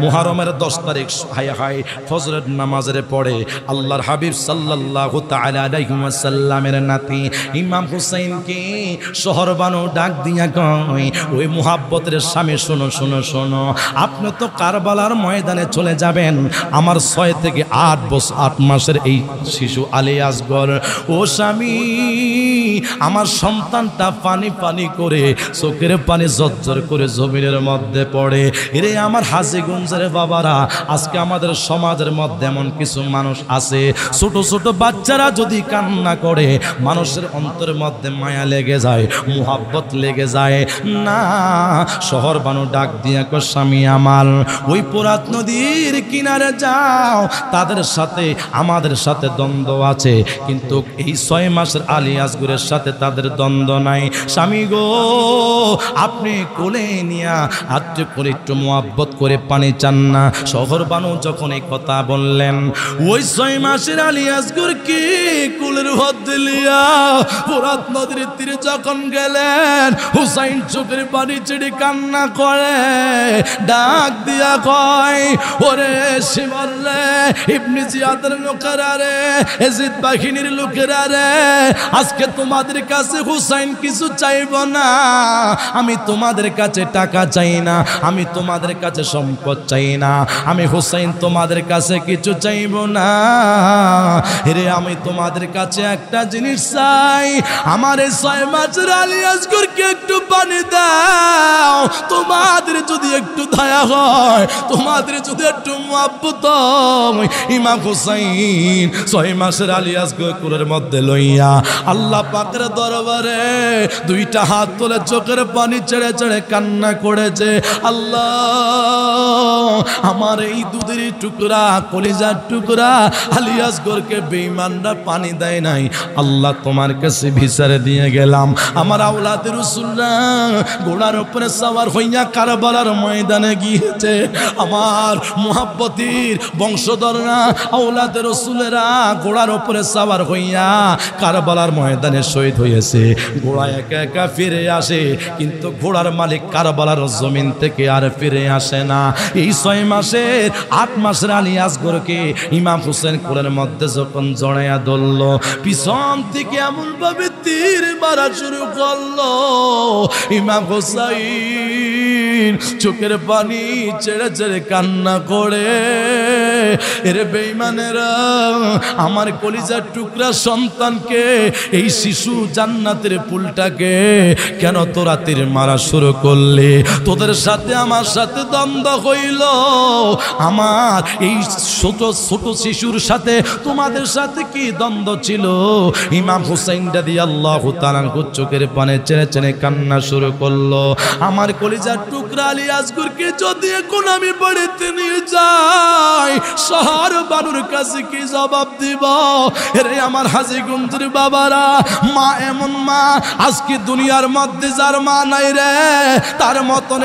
মুহররমের 10 তারিখ হায় হায় ফজরের নামাজের পরে আল্লাহর হাবিব সাল্লাল্লাহু তাআলা আলাইহি ওয়াসাল্লামের নাতি ইমাম হুসাইনকে শহরবানু ডাক দিয়া কয়, ওই মুহাব্বতের স্বামী শোনো শোনো শোনো, আপনি তো কারবালার ময়দানে চলে যাবেন, আমার 6 থেকে 8 মাসের এই শিশু আলী আসগর, ও স্বামী আমার সন্তানটা পানি পানি করে চোখের পানি ঝরঝর করে জমিনের মধ্যে পড়ে। এরে আমার হাজীগঞ্জের বাবারা, আজকে আমাদের সমাজের মধ্যে এমন কিছু মানুষ আছে, ছোট ছোট বাচ্চারা যদি কান্না করে মানুষের অন্তরের মধ্যে মায়া লেগে যায়, মুহাব্বত লেগে যায় না। শহর বানু ডাক দিয়া কয়, স্বামী আমার ওই ফোরাত নদীর কিনারে যাও, তাদের সাথে আমাদের সাথে দ্বন্দ্ব আছে, কিন্তু এই 6 মাসের আলী আসগরের সাথে তাদের দ্বন্দ্ব নাই। স্বামী গো, আপনি কোলে নিয়া আত্মীয় করে একটু মুহাব্বত করে পানি চান না? শহর বানু যখন এই কথা বললেন, ওই 6 মাসের আলী আসগর কি কুলের মধ্যে লিয়া ফোরাত নদীর তীরে যখন গেলেন, হুসাইন চোখের পানি ছেড়ে কান্না করে ডাক দিয়া কয়, ওরে শিমর রে, ইবনে জিয়াদের লোকেরা রে, এজিদ বাহিনীর লোকেরা রে, আজকে তোমাদের কাছে হুসাইন কিছু চাইব না, আমি তোমাদের কাছে টাকা চাই না, আমি তোমাদের কাছে সম্পদ চাই না, আমি হুসাইন তোমাদের কাছে কিছু চাইব না রে, আমি তোমাদের কাছে একটা জিনিস চাই, আমার এই 6 মাসের আলী আসগরকে একটু পানি দাও, তোমাদের যদি একটু দয়া হয়, তোমাদের যদি একটু মুহাব্বত হয়। ইমাম হুসাইন 6 মাসের আলী আসগরের মধ্যে লইয়া আল্লাহ পাকের দরবারে 2টা হাত তুলে চোখের পানি ছেড়ে ছেড়ে কান্না করেছে, আল্লাহ আমার এই দুধের টুকরা, কলিজার টুকরা আলী আসগরকে বেঈমানরা পানি দেয় নাই, আল্লাহ তোমার কাছে বিচারে দিয়ে গেলাম, আমার আওলাদ রাসূলরা ঘোড়ার উপরে সওয়ার হইয়া কারবালার ময়দানে গিয়েছে, আমার মুহাব্বত মহাব্বতীর বংশধররা আওলাদ রাসূলেরা ঘোড়ার উপরে সাওয়ার হইয়া কারবালার ময়দানে শহীদ হয়েছে। ঘোড়া একা একা ফিরে আসে, কিন্তু ঘোড়ার মালিক কারবালার জমিন থেকে আর ফিরে আসে না। এই 6 মাসের 8 মাসের আলী আসগরকে ইমাম হোসেন কোলের মধ্যে যখন জড়াইয়া ধরল, পিছন থেকে এমন ভাবে তীর মারা শুরু করলো, ইমাম হোসেন চোখের পানি ছেড়ে ছেড়ে কান্না করে, এরে বেঈমানেরা, আমার কলিজার টুকরা সন্তানকে, এই শিশু জান্নাতের ফুলটাকে কেন তোরা তীর মারা শুরু করলে? তোদের সাথে আমার সাথে দ্বন্দ্ব হইল, আমার এই ছোট ছোট শিশুর সাথে তোমাদের সাথে কি দ্বন্দ্ব ছিল? ইমাম হুসাইন রাদিয়াল্লাহু তাআলা চোখের পানি ছেড়ে ছেড়ে কান্না শুরু করলো। আমার কলিজার টুকরা আলী আসগরকে যদি এখন আমি বাড়িতে নিয়ে যাই, শহর বানুর কাছে কি জবাব দিব? রে আমার হাজীগঞ্জের বাবারা, মা এমন মা আজকে দুনিয়ার মধ্যে যার মা নাই রে, তার মতন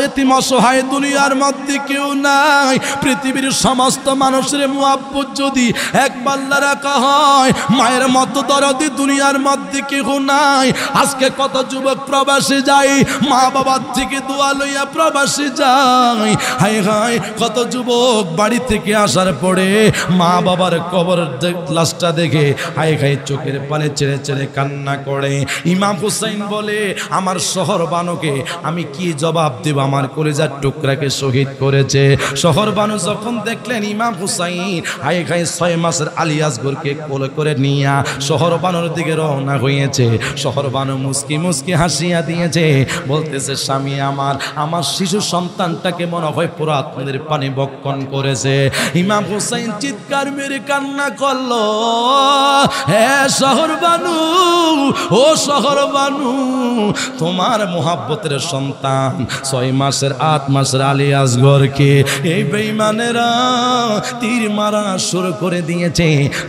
এতিম অসহায় দুনিয়ার মধ্যে কেউ নাই। পৃথিবীর সমস্ত মানুষের মুহাব্বত যদি এক পাল্লা রাখা হয়, মায়ের মতো দরদি দুনিয়ার মধ্যে কেউ নাই। আজকে কত যুবক প্রবাসে যায়, মা বাবার থেকে দোয়া লইয়া প্রবাসে যায়। হায় হায়, কত যুবক বাড়ি থেকে আসার পরে মা বাবার কবর লাশটা দেখে হায় হায় চোখের পানি ছেড়ে ছেড়ে কান্না করে। ইমাম হুসাইন বলে, আমার শহর বানুকে আমি কি জবাব দেব? আমার কলিজার টুকরাকে শহীদ করেছে। শহর বানু যখন দেখলেন ইমাম হুসাইন হায় হায় 6 মাসের আলী আসগরকে কোলে করে নিয়া শহর বানুর দিকে রওনা হয়েছে, শহর বানু মুস্কি মুস্কি হাসিয়া দিয়েছে, বলতেছে, স্বামী আমার শিশু সন্তানটাকে মনে হয় পুরো আপনাদের পানি বক্ষণ করেছে। ইমাম হুসাইন চিৎকার মেরে কান্না করলো, হে শহর বানু, ও শহর বানু, তোমার মোহাব্বতের সন্তান 6 মাসের 8 মাসের আলী আসগরকে এই বেঈমানেরা তীর মারা শুরু করে দিয়েছে,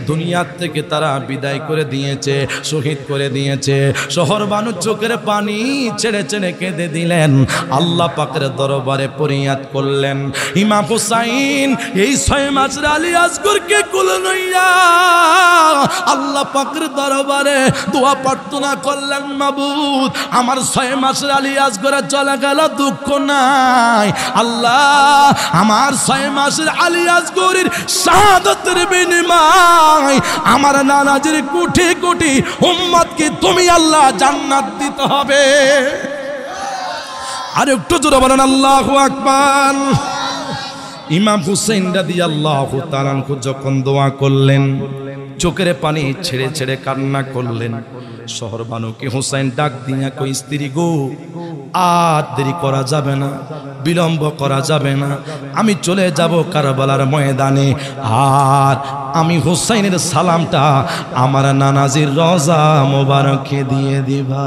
দুনিয়ার থেকে তারা বিদায় করে দিয়েছে, শহীদ করে দিয়েছে। শহর বানু চোখের পানি ছেড়ে ছেড়ে কেঁদে দিলেন, আল্লাহ পাকের দরবারে ফরিয়াদ করলেন। ইমাম হুসাইন এই 6 মাসের আলী আসগরকে কোলে লইয়া আল্লাহ পাকের দরবারে দোয়া প্রার্থনা করলেন, মাবুদ, আমার 6 মাসের আলী আসগরে চলে গেল, দুঃখ নাই। আল্লাহ, আমার 6 মাসের আলী আসগরের শাহাদাতের বিনিময় আমার নানাজির কোটি কোটি উম্মতকে তুমি আল্লাহ জান্নাত দিতে হবে। আর একটু জোরে বলেন আল্লাহু আকবার। ইমাম হুসাইন রাদিয়াল্লাহু তাআলা যখন দোয়া করলেন, চোখের পানি ছেড়ে ছেড়ে কান্না করলেন, শহর বানুকে হুসাইন ডাক দিয়া কই, স্ত্রী গো, আর দেরি করা যাবে না, বিলম্ব করা যাবে না, আমি চলে যাব কারবালার ময়দানে, আর আমি হুসাইনের সালামটা আমার নানাজির রওজা মোবারকে দিয়ে দিবা।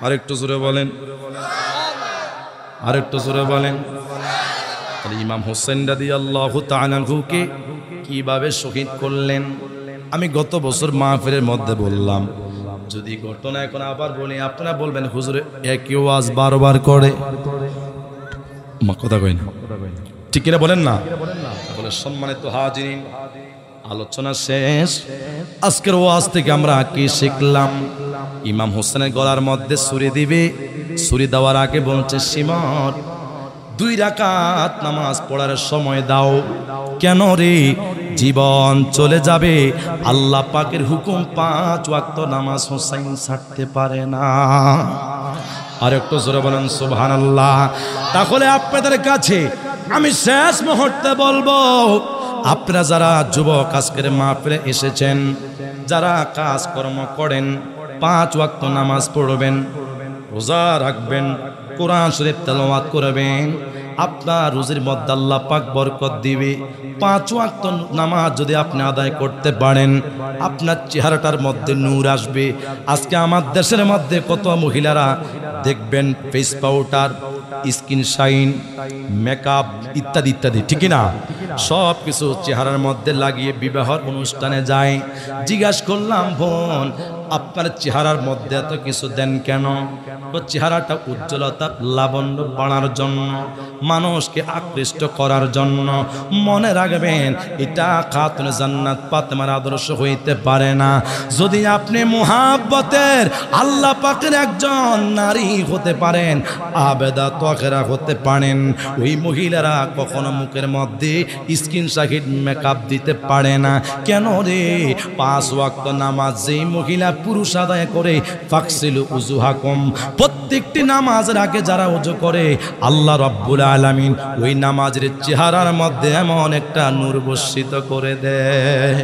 আরেকটু জোরে বলেন, আরেকটু জোরে বলেন। ইমাম হুসাইন রাদিয়াল্লাহু তাআলা আনহুকে কিভাবে শহীদ করলেন আমি গত বছর মাহফিলের মধ্যে বললাম। যদি ঘটনা এখন আবার বলি, আপনারা বলবেন হুজুর একই ওয়াজ বারবার করে, কথা কই না, ঠিক কিনা বলেন না? বলে, সম্মানিত হাজিরিন, আলোচনা শেষ। আজকের ওয়াজ থেকে আমরা কি শিখলাম? ইমাম হোসেনের গলার মধ্যে ছুরি দিবে, ছুরি দেওয়ার আগে বলছে, সিমর 2 রাকাত নামাজ পড়ার সময় দাও। কেন রে? জীবন চলে যাবে, আল্লাহ পাকের হুকুম 5 ওয়াক্ত নামাজ হোসেন ছাড়তে পারে না। আর একটু জোরে বলেন সুবহানাল্লাহ। তাহলে আপনাদের কাছে আমি শেষ মুহূর্তে বলবো, আপনারা যারা যুবক আজকের মাহফিলে এসেছেন, যারা কাজকর্ম করেন, 5 ওয়াক্ত নামাজ পড়বেন, রোজা রাখবেন, কোরআন শরীফ তেলাওয়াত করবেন, আপনার রুজির মধ্যে আল্লাহ পাক বরকত দিবে। 5 ওয়াক্ত নামাজ যদি আপনি আদায় করতে পারেন, আপনার চেহারাটার মধ্যে নূর আসবে। আজকে আমার দেশের মধ্যে কত মহিলারা দেখবেন face powder, skin shine, makeup ইত্যাদি ইত্যাদি, ঠিক না? সব কিছু চেহারার মধ্যে লাগিয়ে বিবাহ অনুষ্ঠানে যায়। জিজ্ঞাসা করলাম, বোন আপনার চেহারার মধ্যে এত কিছু দেন কেন? তো চেহারাটা উজ্জ্বলতা লাবণ্য বাড়ার জন্য, মানুষকে আকৃষ্ট করার জন্য। মনে রাখবেন, এটা খাতুন জান্নাত ফাতেমার আদর্শ হইতে পারে না। যদি আপনি মুহাব্বতের আল্লাহ পাকের একজন নারী হতে পারেন, আবেদা ত্বকেরা হতে পারেন, ওই মহিলারা কখনো মুখের মধ্যে স্কিন শাকিট মেকআপ দিতে পারে না। কেন রে? 5 ওয়াক্ত নামাজ যেই মহিলা পুরুষ আদায় করে, ফাকসিলু উজুহাকুম, প্রত্যেকটি নামাজের আগে যারা ওযু করে, আল্লাহ রাব্বুল আলামিন ওই নামাজের চেহারার মধ্যে এমন একটা নূর বর্ষিত করে দেয়।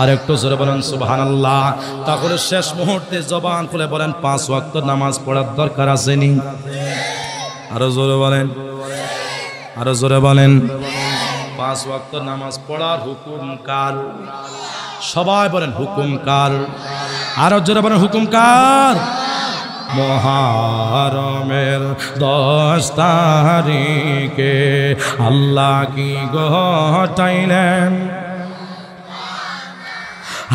আর একটু জোরে বলেন সুবহানাল্লাহ। তাহলে শেষ মুহূর্তে জবান খুলে বলেন, 5 ওয়াক্ত নামাজ পড়ার দরকার আছে নি? আরো জোরে বলেন, আরো জোরে বলেন। 5 ওয়াক্ত নামাজ পড়ার হুকুম কার? সবাই বলেন হুকুম কার? আরো জোরে বলেন হুকুম কার? মুহররমের 10 তারিখে আল্লাহ কি ঘটাইলেন,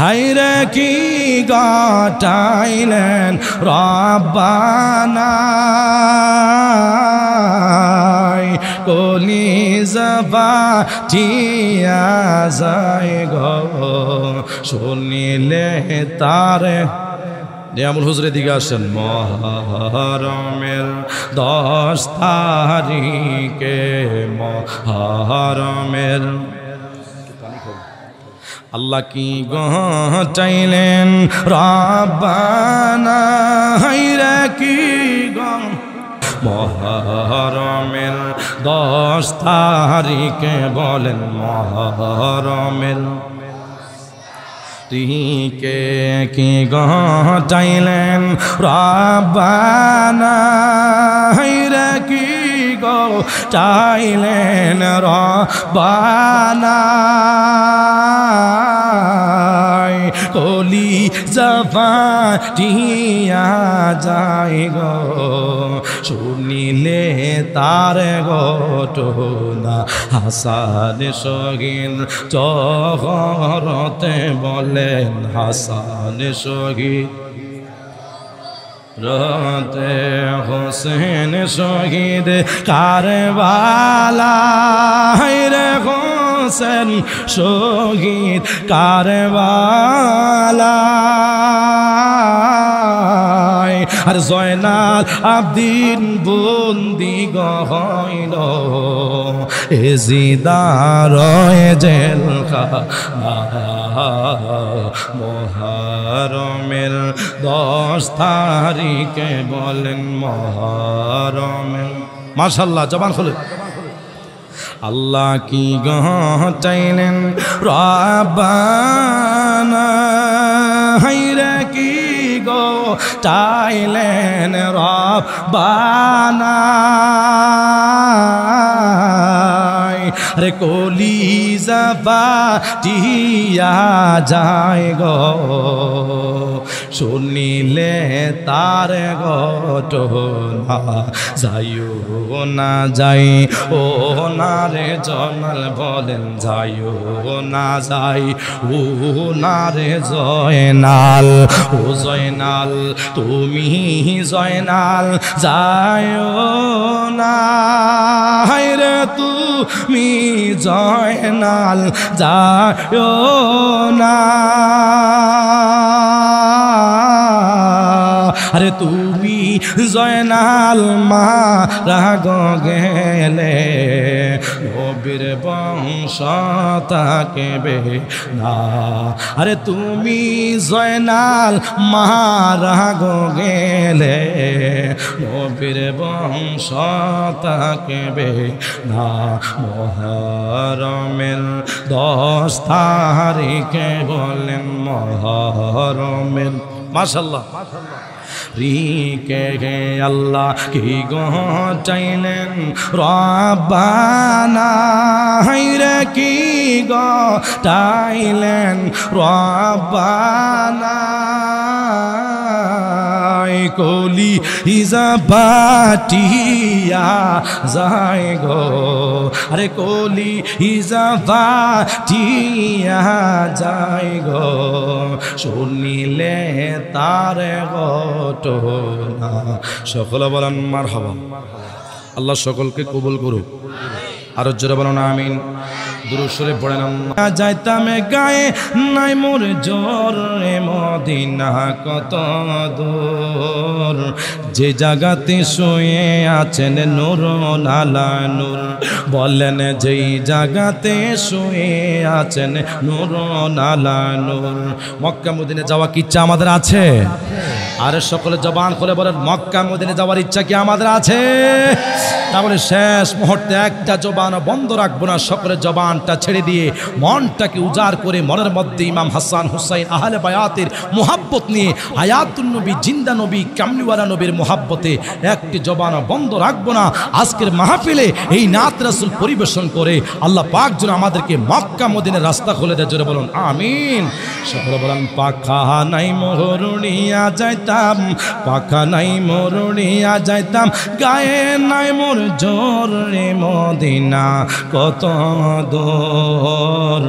হায়রে কি ঘটাইলেন রব্বানা, কলিজা ফাটিয়া যায় গো শুনিলে তারে। নিয়ামুল হুজুরের দিকে আসেন। মুহররমের 10 তারিখে, মুহররমের আল্লাহ কি ঘটাইলেন রব্বানা, হায়রে কি মুহররমের 10 তারিখে বলেন, মুহররমের কে কি ঘটাইলেন রব্বানা, হায়রে কি ঘটাইলেন রব্বানা, কলিজা ফাটিয়া যায় গো শুনিলে তার ঘটনা। হাসান শহীদ জহরতে বলেন, হাসান শহীদ রতে, হোসেন শহীদ কারবালা, হায়রে হোসেন শহীদ কারবালা, আর জয়নাল আবদিন বন্দি হইল এজিদার জেলখানা। মুহররমের 10 তারিখে বলেন, মুহররমের। মাশাআল্লাহ, জবান খুলে। আল্লাহ কি ঘটাইলেন রব্বানা, হায়রে কি ঘটাইলেন রব্বানা, রে কলিজা ফাটিয়া যায় গো শুনিলে তার ঘটনা। যাইও না যাই ও না রে জনাল বলেন, যাইও না যাই ও না রে জয়নাল, ও জয়নাল তুমি জয়নাল যাইও না, হায়রে তুমি জয়নাল যাইও না, আরে তুমি জয়নাল মারা গেলে নবীর বংশ থাকবে না, আরে তুমি জয়নাল মারা গেলে নবীর বংশ থাকবে না। মুহররমের 10 তারিখে বলেন, মুহররমের। মাশাআল্লাহ, রিকে গে আল্লাহ কি ঘটাইলেন রব্বানা, হায়রে কি ঘটাইলেন রব্বানা, যায় কলি ইজা বাটিয়া যায় গো আরে কলি ইজা বাটিয়া যায় গো শুনিলে তার ঘটনা সকলে বলেন মারহাবা আল্লাহ সকলকে কবুল করুক আর জোরে বলেন আমিন দুরূদ শরীফ পড়েন যাইতাম গায়ে নাই মোর জোর রে মদিনা কত দূর যে জায়গাতে শুয়ে আছেন নূর আলা নূর বলেন যেই জায়গাতে শুয়ে আছেন নূর আলা নূর মক্কা মদিনা যাওয়ার ইচ্ছা আমাদের আছে আর সকলে জবান খুলে বলেন মক্কা মদিনা যাওয়ার ইচ্ছা কি আমাদের আছে তাহলে শেষ মুহূর্তে একটা জবান বন্ধ রাখবো না সকলে জবানটা ছেড়ে দিয়ে মনটাকে উজাড় করে মনের মধ্যে ইমাম হাসান হুসাইন আহলে বায়াতের মুহাব্বত নিয়ে হায়াতুন নবী জিন্দা নবী কামলিওয়ালা নবীর মুহাব্বতে একটি জবান বন্ধ রাখবো না আজকের মাহফিলে এই নাত রাসূল পরিবেশন করে আল্লাহ পাক যেন আমাদেরকে মক্কা মদিনার রাস্তা খুলে দেয় জোরে বলুন আমিন সকলে বলেন পাখা নাই মোরুনিয়া যাইতাম পাখা নাই মোরুনিয়া যাইতাম গায়ে নাই মোর জোর রে মদিনা কত দূর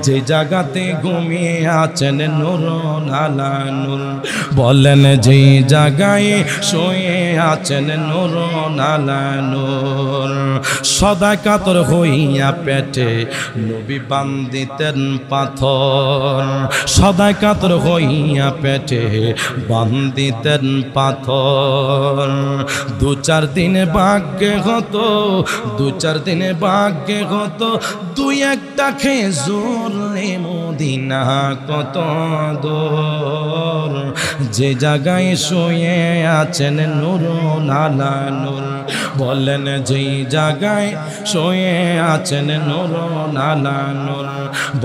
যে জায়গাতে ঘুমিয়ে আছেন নূর আলা নূর বলেন যে জায়গায় শুয়ে আছেন নূর আলা নূর সদা কাতর হইয়া পেটে নবী বান্ধিতেন পাথর সদা কাতর হইয়া পেটে বান্ধিতেন পাথর দু চার দিনে ভাগ্যে হতো দু চার দিনে ভাগ্যে হতো দুই একটা খেজুর রে মদিনা কত দূর যে জায়গায় শুয়ে আছেন নূর আলা নূর বলেন যেই জায়গায় শুয়ে আছেন নূর আলা নূর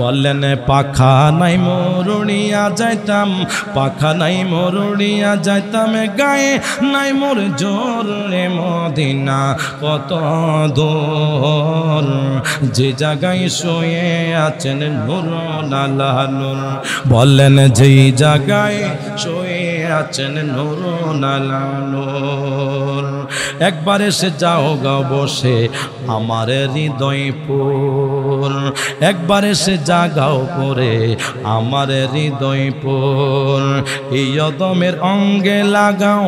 বলেন পাখা নাই মোরুনিয়া যাইতাম পাখা নাই মোরুনিয়া যাইতাম গায়ে নাই মোর জোর রে মদিনা কত দূর যে জায়গায় শুয়ে আছেন নূর আলা নূর বলেন যেই জায়গায় শুয়ে আছেন নূর আলা নূর একবার এসে যাও গা বসে আমার হৃদয়পুর একবার এসে জাগাও করে আমার হৃদয়পুর এই অদমের অঙ্গে লাগাও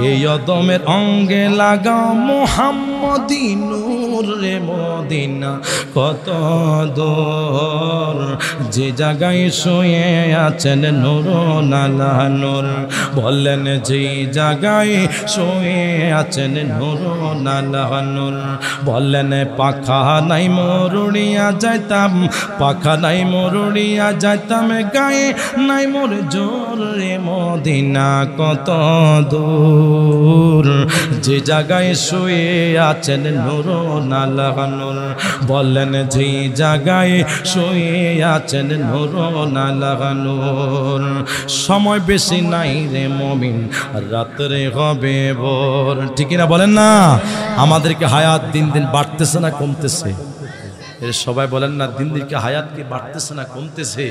এই অদমের অঙ্গে লাগাও মুহাম্মদি নূর রে মদিনা কত দূর যে জায়গায় শুয়ে আছেন নূর আলা নূর বললেন যে জায়গায় শুয়ে আছেন নূর আলা নূর বললেন পাখা নাই মোরুনিয়া যাইতাম পাখা নাই মোরুনিয়া যাইতাম গায়ে নাই মোর জোর রে মদিনা কত দূর যে জায়গায় শুয়ে আছেন নূর আলা নূর বললেন যে জায়গায় শুয়ে আছেন নূর আলা নূর সময় বেশি নাই রে মুমিন রাত্রে হবে ভোর ঠিক না বলেন না আমাদেরকে হায়াত দিন দিন বাড়তেছে না কমতেছে এর সবাই বলেন না দিন দিন কি হায়াত কি বাড়তেছে না কমতেছে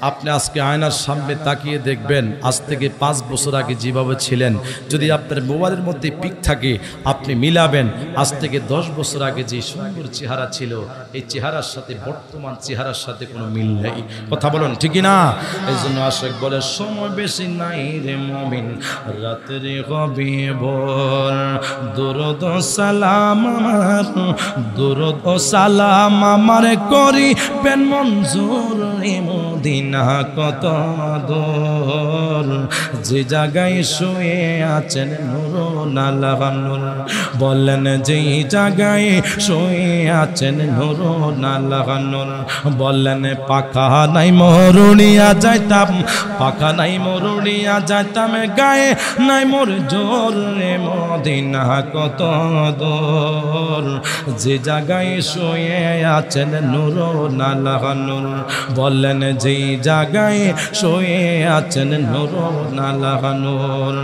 আপনি আজকে আয়নার সামনে তাকিয়ে দেখবেন আজ থেকে 5 বছর আগে যেভাবে ছিলেন যদি আপনার মোবাইলের মধ্যে পিক থাকে আপনি মিলাবেন আজ থেকে 10 বছর আগে যে সুন্দর চেহারা ছিল এই চেহারার সাথে বর্তমান চেহারার সাথে কোনো মিল নেই কথা বলুন ঠিক না এইজন্য আশিক বলে সময় বেশি নাই রে মুমিন রাতে হবে ভোর দরুদ সালাম আমার দরুদ সালাম আমার করি পেন মঞ্জুর রে মদিনা কত দূর যে জায়গায় শুয়ে আছেন নূর আলা নূর বললেন যে জায়গায় শুয়ে আছেন নূর আলা নূর বললেন পাখা নাই মোরুনিয়া যাইতাম পাখা নাই মোরুনিয়া যাইতাম গায়ে নাই মোর জোর রে মদিনা কত দূর যে জায়গায় শুয়ে আছেন নূর আলা নূর বললেন যে জায়গায় শুয়ে আছেন নূর আলা নূর